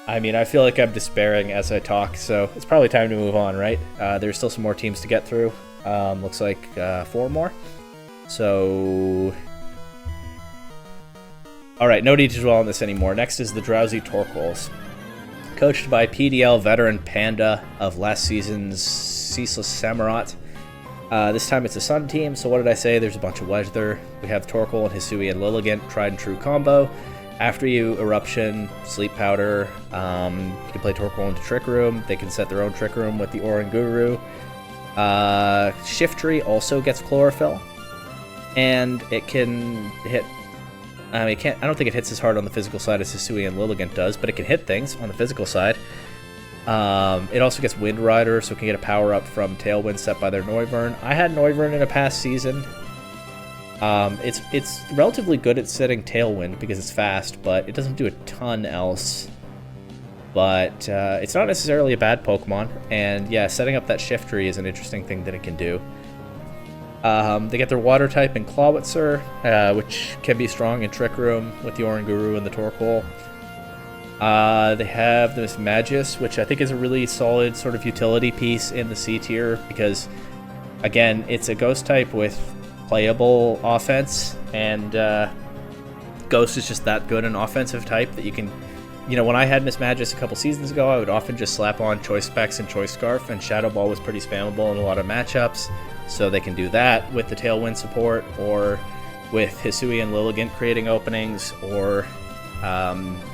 I mean, I feel like I'm despairing as I talk, so it's probably time to move on, right? There's still some more teams to get through. Looks like 4 more. So... Alright, no need to dwell on this anymore. Next is the Drowsy Torkoals. Coached by PDL veteran Panda of last season's Ceaseless Samurott. This time it's a Sun team, so what did I say? There's a bunch of weather. We have Torkoal and Hisui and Lilligant, tried and true combo. After you Eruption, Sleep Powder, you can play Torkoal into Trick Room. They can set their own Trick Room with the Oranguru. Shiftry also gets Chlorophyll, and it can hit... I don't think it hits as hard on the physical side as Hisui and Lilligant does, but it can hit things on the physical side. It also gets Wind Rider, so it can get a power-up from Tailwind set by their Noivern. I had Noivern in a past season. It's relatively good at setting Tailwind because it's fast, but it doesn't do a ton else. But it's not necessarily a bad Pokemon, and yeah, setting up that Shift Tree is an interesting thing that it can do. They get their Water type in Clawitzer, which can be strong in Trick Room with the Oranguru and the Torkoal. They have this Magius, which I think is a really solid sort of utility piece in the C tier because, again, it's a Ghost type with playable offense, and Ghost is just that good an offensive type that you can, when I had Miss Magius a couple seasons ago, I would often just slap on Choice Specs and Choice Scarf, and Shadow Ball was pretty spammable in a lot of matchups, so they can do that with the Tailwind support, or with Hisui and Lilligant creating openings, or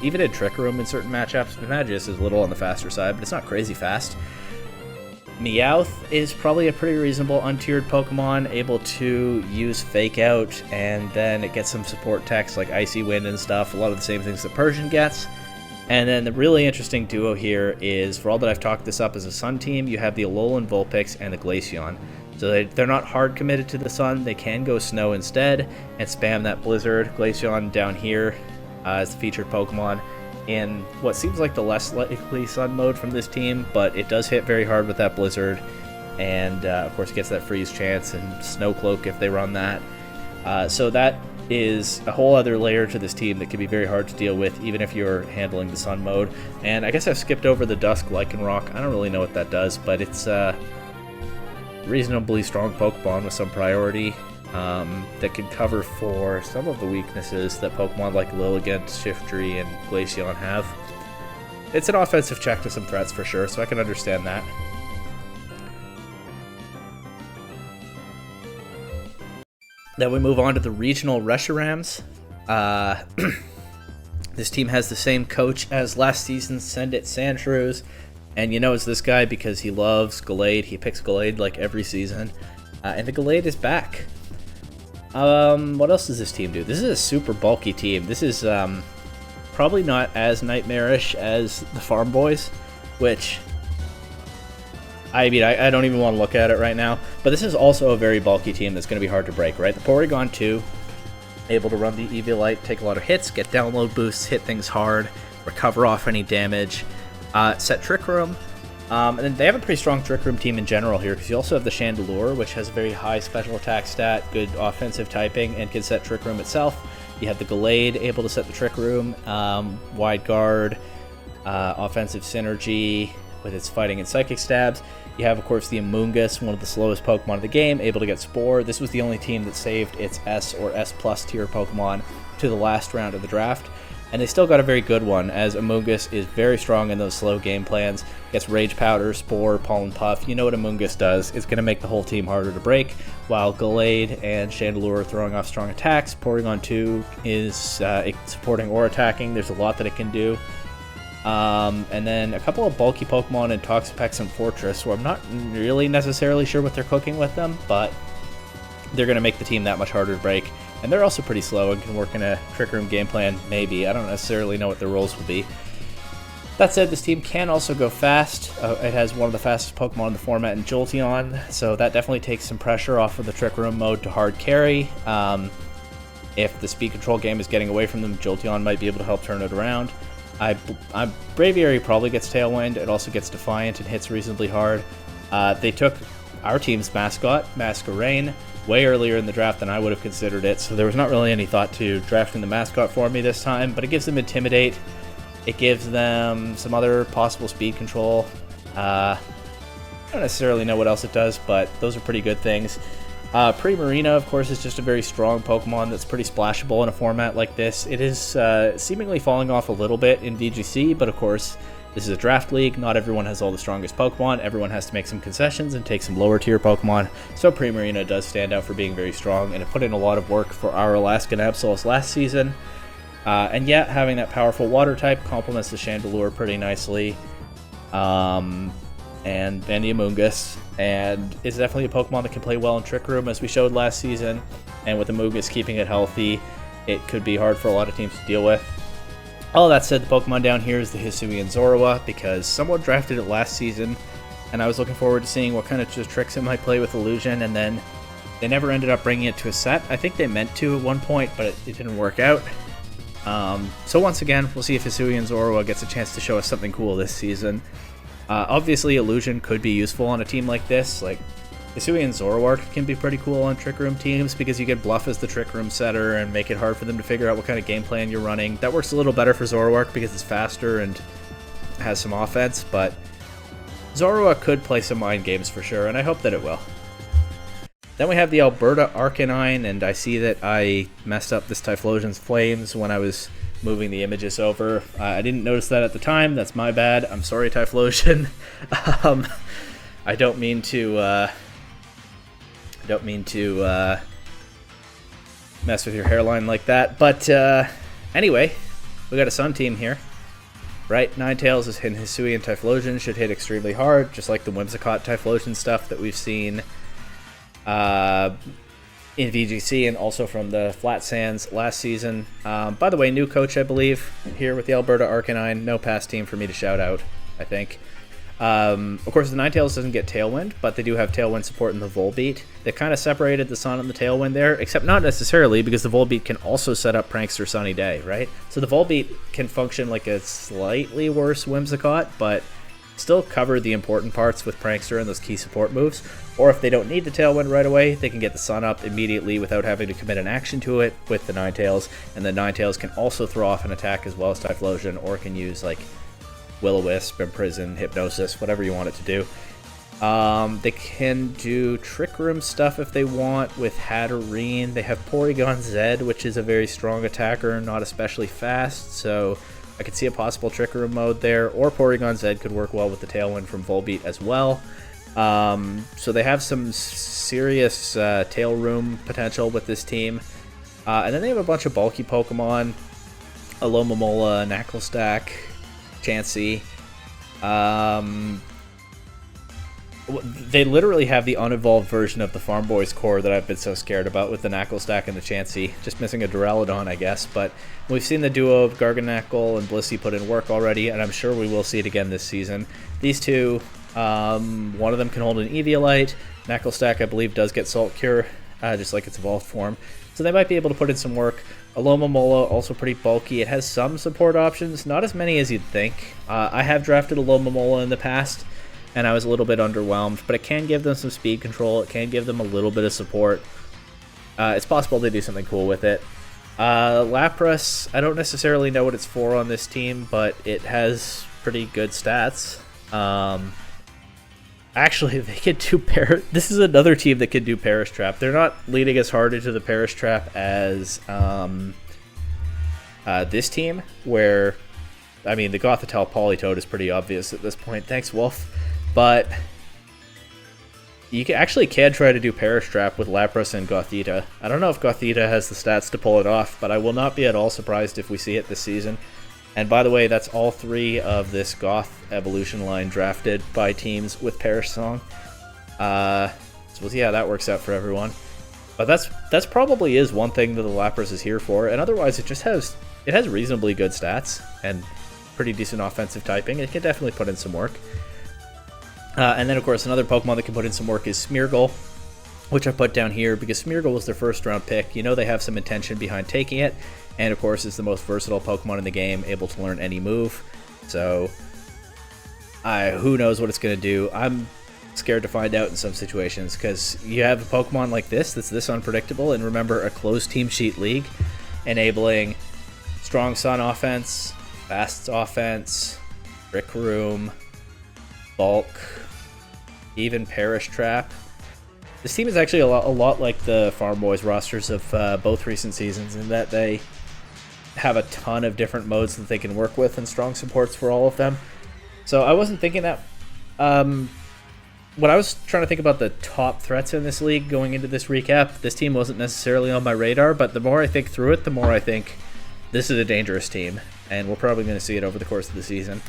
even in Trick Room in certain matchups. Magius is a little on the faster side, but it's not crazy fast. Meowth is probably a pretty reasonable untiered Pokemon, able to use Fake Out, and then it gets some support techs like Icy Wind and stuff, a lot of the same things that Persian gets. And then the really interesting duo here is, for all that I've talked this up as a Sun team, you have the Alolan Vulpix and the Glaceon. So they're not hard committed to the Sun, they can go Snow instead, and spam that Blizzard. Glaceon down here as the featured Pokemon in what seems like the less likely Sun mode from this team, but it does hit very hard with that Blizzard, and of course it gets that Freeze chance and Snow Cloak if they run that. So that is a whole other layer to this team that can be very hard to deal with, even if you're handling the Sun mode. And I guess I've skipped over the Dusk Lycanroc. I don't really know what that does, but it's a reasonably strong Pokemon with some priority that can cover for some of the weaknesses that Pokemon like Lilligant, Shiftry, and Glaceon have. It's an offensive check to some threats for sure, so I can understand that. Then we move on to the regional Reshirams. This team has the same coach as last season's Send It Sandshrews, and you know it's this guy because he loves Gallade. He picks Gallade like every season, and the Gallade is back. What else does this team do? This is a super bulky team. This is probably not as nightmarish as the Farm Boys, which I mean, I don't even want to look at it right now, but this is also a very bulky team that's going to be hard to break, right? The Porygon 2, able to run the Eviolite, take a lot of hits, get download boosts, hit things hard, recover off any damage, set Trick Room, and then they have a pretty strong Trick Room team in general here, because you also have the Chandelure, which has a very high special attack stat, good offensive typing, and can set Trick Room itself. You have the Gallade, able to set the Trick Room, Wide Guard, offensive synergy with its fighting and psychic stabs. You have, of course, the Amoonguss, one of the slowest Pokemon of the game, able to get Spore. This was the only team that saved its S or S plus tier Pokemon to the last round of the draft. And they still got a very good one, as Amoonguss is very strong in those slow game plans. Gets Rage Powder, Spore, Pollen Puff. You know what Amoonguss does. It's going to make the whole team harder to break, while Gallade and Chandelure are throwing off strong attacks. Porygon 2 is supporting or attacking. There's a lot that it can do. And then a couple of bulky Pokemon in Toxapex and Fortress, where I'm not really necessarily sure what they're cooking with them, but they're going to make the team that much harder to break. And they're also pretty slow and can work in a Trick Room game plan, maybe. I don't necessarily know what their roles will be. That said, this team can also go fast. It has one of the fastest Pokemon in the format in Jolteon, so that definitely takes some pressure off of the Trick Room mode to hard carry. If the speed control game is getting away from them, Jolteon might be able to help turn it around. Braviary probably gets Tailwind. It also gets Defiant and hits reasonably hard. They took our team's mascot, Masquerainmen, way earlier in the draft than I would have considered it, so there was not really any thought to drafting the mascot for me this time, but it gives them Intimidate. It gives them some other possible speed control. I don't necessarily know what else it does, but those are pretty good things. Primarina, of course, is just a very strong Pokemon that's pretty splashable in a format like this. It is seemingly falling off a little bit in VGC, but of course, this is a draft league. Not everyone has all the strongest Pokemon. Everyone has to make some concessions and take some lower tier Pokemon. So Primarina does stand out for being very strong, and it put in a lot of work for our Alaskan Absols last season. And yet, having that powerful water type complements the Chandelure pretty nicely. And the Amoonguss, and is definitely a Pokemon that can play well in Trick Room, as we showed last season. And with Amoonguss keeping it healthy, it could be hard for a lot of teams to deal with. All that said, the Pokemon down here is the Hisui and Zorua, because someone drafted it last season, and I was looking forward to seeing what kind of tricks it might play with Illusion, and then They never ended up bringing it to a set. I think they meant to at one point, but it didn't work out. So once again, we'll see if Hisui and Zorua gets a chance to show us something cool this season. Obviously, Illusion could be useful on a team like this. Like, Hisui and Zoroark can be pretty cool on Trick Room teams because you get Bluff as the Trick Room setter and make it hard for them to figure out what kind of game plan you're running. That works a little better for Zoroark because it's faster and has some offense, but Zorua could play some mind games for sure, and I hope that it will. Then we have the Alberta Arcanine, and I see that I messed up this Typhlosion's Flames when I was moving the images over. I didn't notice that at the time. That's my bad. I'm sorry, Typhlosion. I don't mean to mess with your hairline like that. But anyway, we got a Sun team here. Right, Ninetales is hitting Hisui and Typhlosion, should hit extremely hard, just like the Whimsicott Typhlosion stuff that we've seen in VGC and also from the Flat Sands last season. By the way, new coach, I believe, here with the Alberta Arcanine. No past team for me to shout out, I think. Of course, the Ninetales doesn't get Tailwind, but they do have Tailwind support in the Volbeat. They kind of separated the Sun and the Tailwind there, except not necessarily, because the Volbeat can also set up Prankster Sunny Day, right? So the Volbeat can function like a slightly worse Whimsicott, but still cover the important parts with Prankster and those key support moves. Or if they don't need the Tailwind right away, they can get the Sun up immediately without having to commit an action to it with the Ninetales, and the Ninetales can also throw off an attack as well as Typhlosion, or can use like Will-O-Wisp, Imprison, Hypnosis, whatever you want it to do. They can do Trick Room stuff if they want with Hatterene. They have Porygon Z, which is a very strong attacker, not especially fast, so I could see a possible Trick Room mode there, or Porygon Z could work well with the Tailwind from Volbeat as well. So they have some serious Tail Room potential with this team. And then they have a bunch of bulky Pokemon, Alomomola, Knucklestack, Chansey. They literally have the unevolved version of the Farm Boys core that I've been so scared about with the Knucklestack and the Chansey. Just missing a Duraludon, I guess. But we've seen the duo of Garganacl and Blissey put in work already, and I'm sure we will see it again this season. These two, one of them can hold an Eviolite. Knucklestack, I believe, does get Salt Cure, just like its evolved form. So they might be able to put in some work. Alomomola, also pretty bulky. It has some support options, not as many as you'd think. I have drafted Alomomola in the past, and I was a little bit underwhelmed, but it can give them some speed control. It can give them a little bit of support. It's possible they do something cool with it. Lapras, I don't necessarily know what it's for on this team, but it has pretty good stats. Actually, they could do this is another team that could do Perish Trap. They're not leading as hard into the Perish Trap as this team, where, I mean, the Gothitelle Politoed is pretty obvious at this point. Thanks, Wolf. But you can try to do Perish Trap with Lapras and Gothita. I don't know if Gothita has the stats to pull it off, but I will not be at all surprised if we see it this season. And by the way, that's all three of this Goth evolution line drafted by teams with Perish Song. So we'll see how that works out for everyone. But that's probably is one thing that the Lapras is here for, and otherwise it has reasonably good stats and pretty decent offensive typing. It can definitely put in some work. And then of course another Pokemon that can put in some work is Smeargle, which I put down here because Smeargle was their first round pick. You know they have some intention behind taking it. And of course, it's the most versatile Pokemon in the game, able to learn any move. So, who knows what it's going to do. I'm scared to find out in some situations, because you have a Pokemon like this that's this unpredictable, and remember, a closed team sheet league, enabling strong Sun offense, fast offense, Trick Room, Bulk, even Perish Trap. This team is actually a lot like the Farm Boys rosters of both recent seasons, in that they have a ton of different modes that they can work with and strong supports for all of them. So I wasn't thinking that. When I was trying to think about the top threats in this league going into this recap, this team wasn't necessarily on my radar, but the more I think through it, the more I think this is a dangerous team, and we're probably going to see it over the course of the season.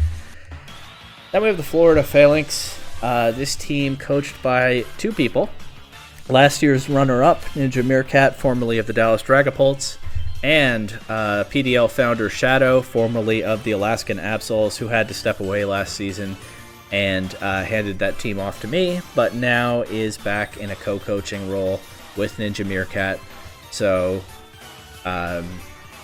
Then we have the Florida Phalanx. This team coached by two people. Last year's runner-up, Ninja Meerkat, formerly of the Dallas Dragapults, and PDL founder Shadow, formerly of the Alaskan Absols, who had to step away last season and handed that team off to me, but now is back in a co-coaching role with Ninja Meerkat. So,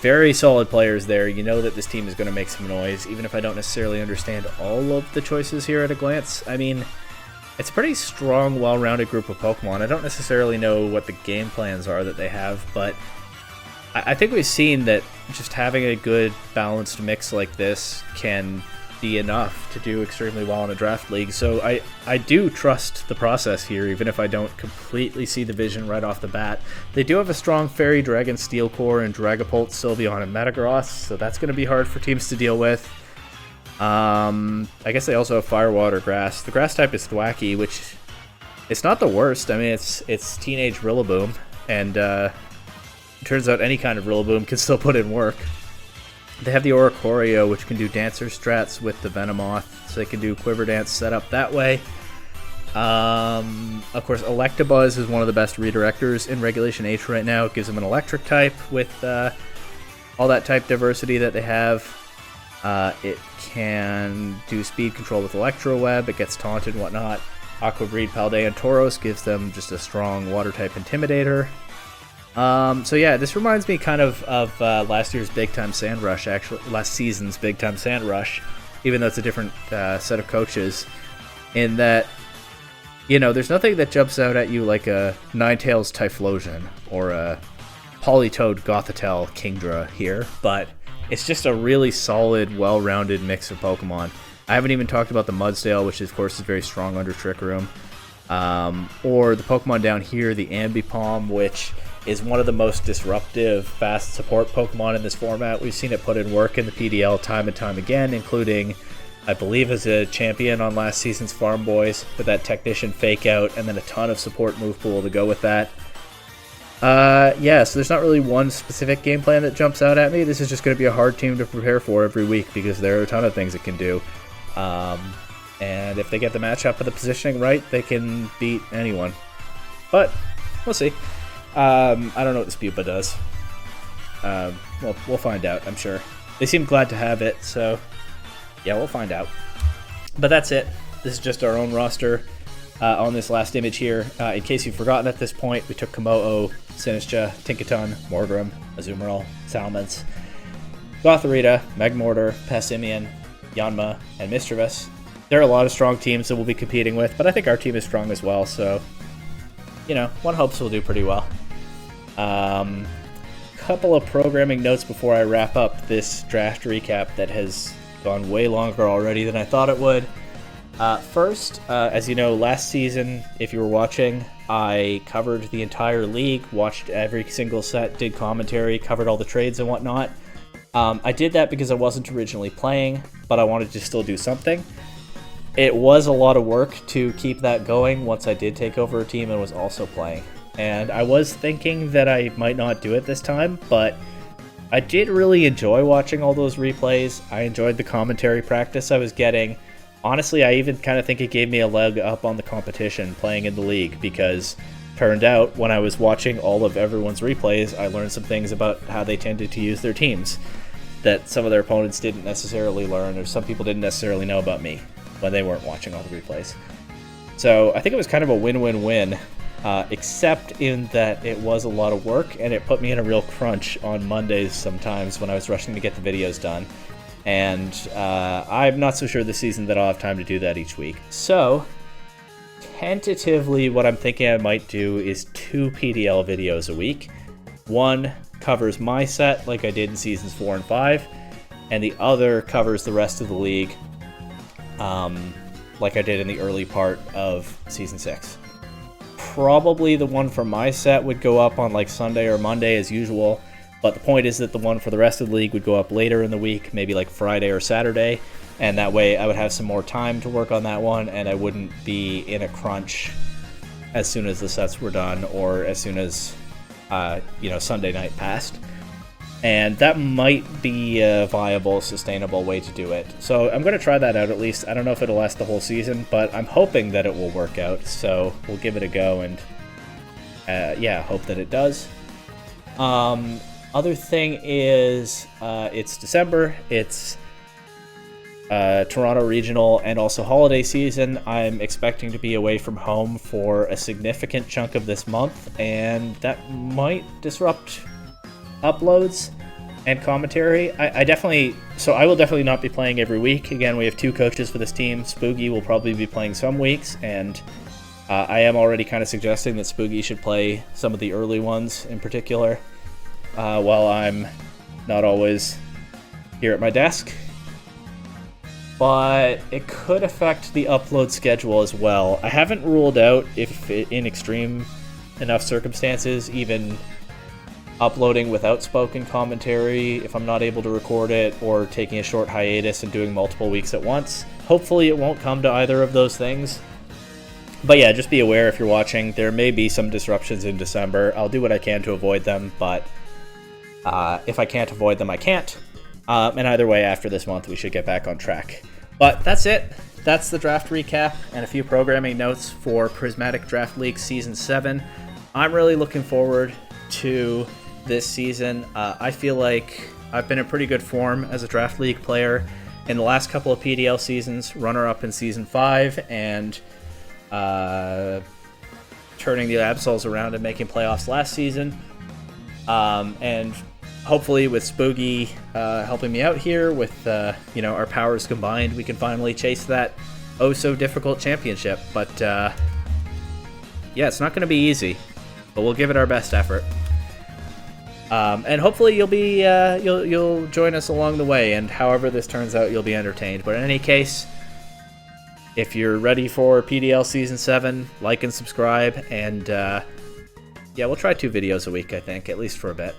very solid players there. You know that this team is going to make some noise, even if I don't necessarily understand all of the choices here at a glance. I mean, it's a pretty strong, well-rounded group of Pokemon. I don't necessarily know what the game plans are that they have, but I think we've seen that just having a good, balanced mix like this can be enough to do extremely well in a draft league. So I do trust the process here, even if I don't completely see the vision right off the bat. They do have a strong Fairy, Dragon, Steel Core, and Dragapult, Sylveon, and Metagross, so that's going to be hard for teams to deal with. I guess they also have Fire, Water, Grass. The Grass type is Thwackey, which it's not the worst. I mean, it's Teenage Rillaboom, and it turns out any kind of Rillaboom can still put in work. They have the Oricorio, which can do Dancer Strats with the Venomoth, so they can do Quiver Dance setup that way. Of course, Electabuzz is one of the best redirectors in Regulation H right now. It gives them an electric type with all that type diversity that they have. It can do speed control with Electro Web. It gets taunted and whatnot. Aqua Breed, Paldean, and Tauros gives them just a strong water type Intimidator. So yeah, this reminds me kind of last year's Big Time Sand Rush, actually, last season's Big Time Sand Rush, even though it's a different set of coaches, in that, you know, there's nothing that jumps out at you like a Ninetales Typhlosion or a Politoed Gothitelle Kingdra here, but it's just a really solid, well-rounded mix of Pokemon. I haven't even talked about the Mudsdale, which of course is very strong under Trick Room, or the Pokemon down here, the Ambipom, which is one of the most disruptive, fast support Pokemon in this format. We've seen it put in work in the PDL time and time again, including, I believe, as a champion on last season's Farm Boys, with that Technician Fake Out, and then a ton of support move pool to go with that. Yeah, so there's not really one specific game plan that jumps out at me. This is just going to be a hard team to prepare for every week, because there are a ton of things it can do. And if they get the matchup and the positioning right, they can beat anyone. But, we'll see. I don't know what this Spupa does. Well, we'll find out, I'm sure. They seem glad to have it, so yeah, we'll find out. But that's it. This is just our own roster on this last image here. In case you've forgotten at this point, we took Komodo, Sinistcha, Tinkaton, Morgrem, Azumarill, Salamence, Gothorita, Magmortar, Passimian, Yanma, and Mischievous. There are a lot of strong teams that we'll be competing with, but I think our team is strong as well, so, you know, one hopes we'll do pretty well. Couple of programming notes before I wrap up this draft recap that has gone way longer already than I thought it would. First, as you know, last season, if you were watching, I covered the entire league, watched every single set, did commentary, covered all the trades and whatnot. I did that because I wasn't originally playing, but I wanted to still do something. It was a lot of work to keep that going once I did take over a team and was also playing. And I was thinking that I might not do it this time, but I did really enjoy watching all those replays. I enjoyed the commentary practice I was getting. Honestly, I even kind of think it gave me a leg up on the competition playing in the league, because turned out when I was watching all of everyone's replays, I learned some things about how they tended to use their teams that some of their opponents didn't necessarily learn, or some people didn't necessarily know about me when they weren't watching all the replays. So I think it was kind of a win-win-win, except in that it was a lot of work, and it put me in a real crunch on Mondays sometimes when I was rushing to get the videos done. And I'm not so sure this season that I'll have time to do that each week. So, tentatively, what I'm thinking I might do is 2 PDL videos a week. One covers my set, like I did in Seasons 4 and 5, and the other covers the rest of the league, like I did in the early part of Season 6. Probably the one for my set would go up on like Sunday or Monday as usual, but the point is that the one for the rest of the league would go up later in the week, maybe like Friday or Saturday, and that way I would have some more time to work on that one, and I wouldn't be in a crunch as soon as the sets were done, or as soon as Sunday night passed. And that might be a viable, sustainable way to do it. So I'm going to try that out at least. I don't know if it'll last the whole season, but I'm hoping that it will work out. So we'll give it a go, and hope that it does. Other thing is, it's December. It's Toronto Regional and also holiday season, I'm expecting to be away from home for a significant chunk of this month, and that might disrupt uploads and commentary. I will definitely not be playing every week. Again, we have 2 coaches for this team. Spoogie will probably be playing some weeks, and I am already kind of suggesting that Spoogie should play some of the early ones in particular, while I'm not always here at my desk. But it could affect the upload schedule as well. I haven't ruled out, if in extreme enough circumstances, even uploading without spoken commentary if I'm not able to record it, or taking a short hiatus and doing multiple weeks at once. Hopefully it won't come to either of those things. But yeah, just be aware if you're watching, there may be some disruptions in December. I'll do what I can to avoid them, but if I can't avoid them, I can't. And either way, after this month, we should get back on track. But that's it. That's the draft recap and a few programming notes for Prismatic Draft League Season 7. I'm really looking forward to this season. I feel like I've been in pretty good form as a Draft League player in the last couple of PDL seasons, runner-up in Season 5, and turning the Absols around and making playoffs last season. And hopefully with Spoogie helping me out here, with our powers combined, we can finally chase that oh-so-difficult championship. But yeah, it's not going to be easy, but we'll give it our best effort. And hopefully you'll join us along the way, and however this turns out, you'll be entertained. But in any case, if you're ready for PDL Season 7, like and subscribe, and yeah, we'll try 2 videos a week, I think, at least for a bit.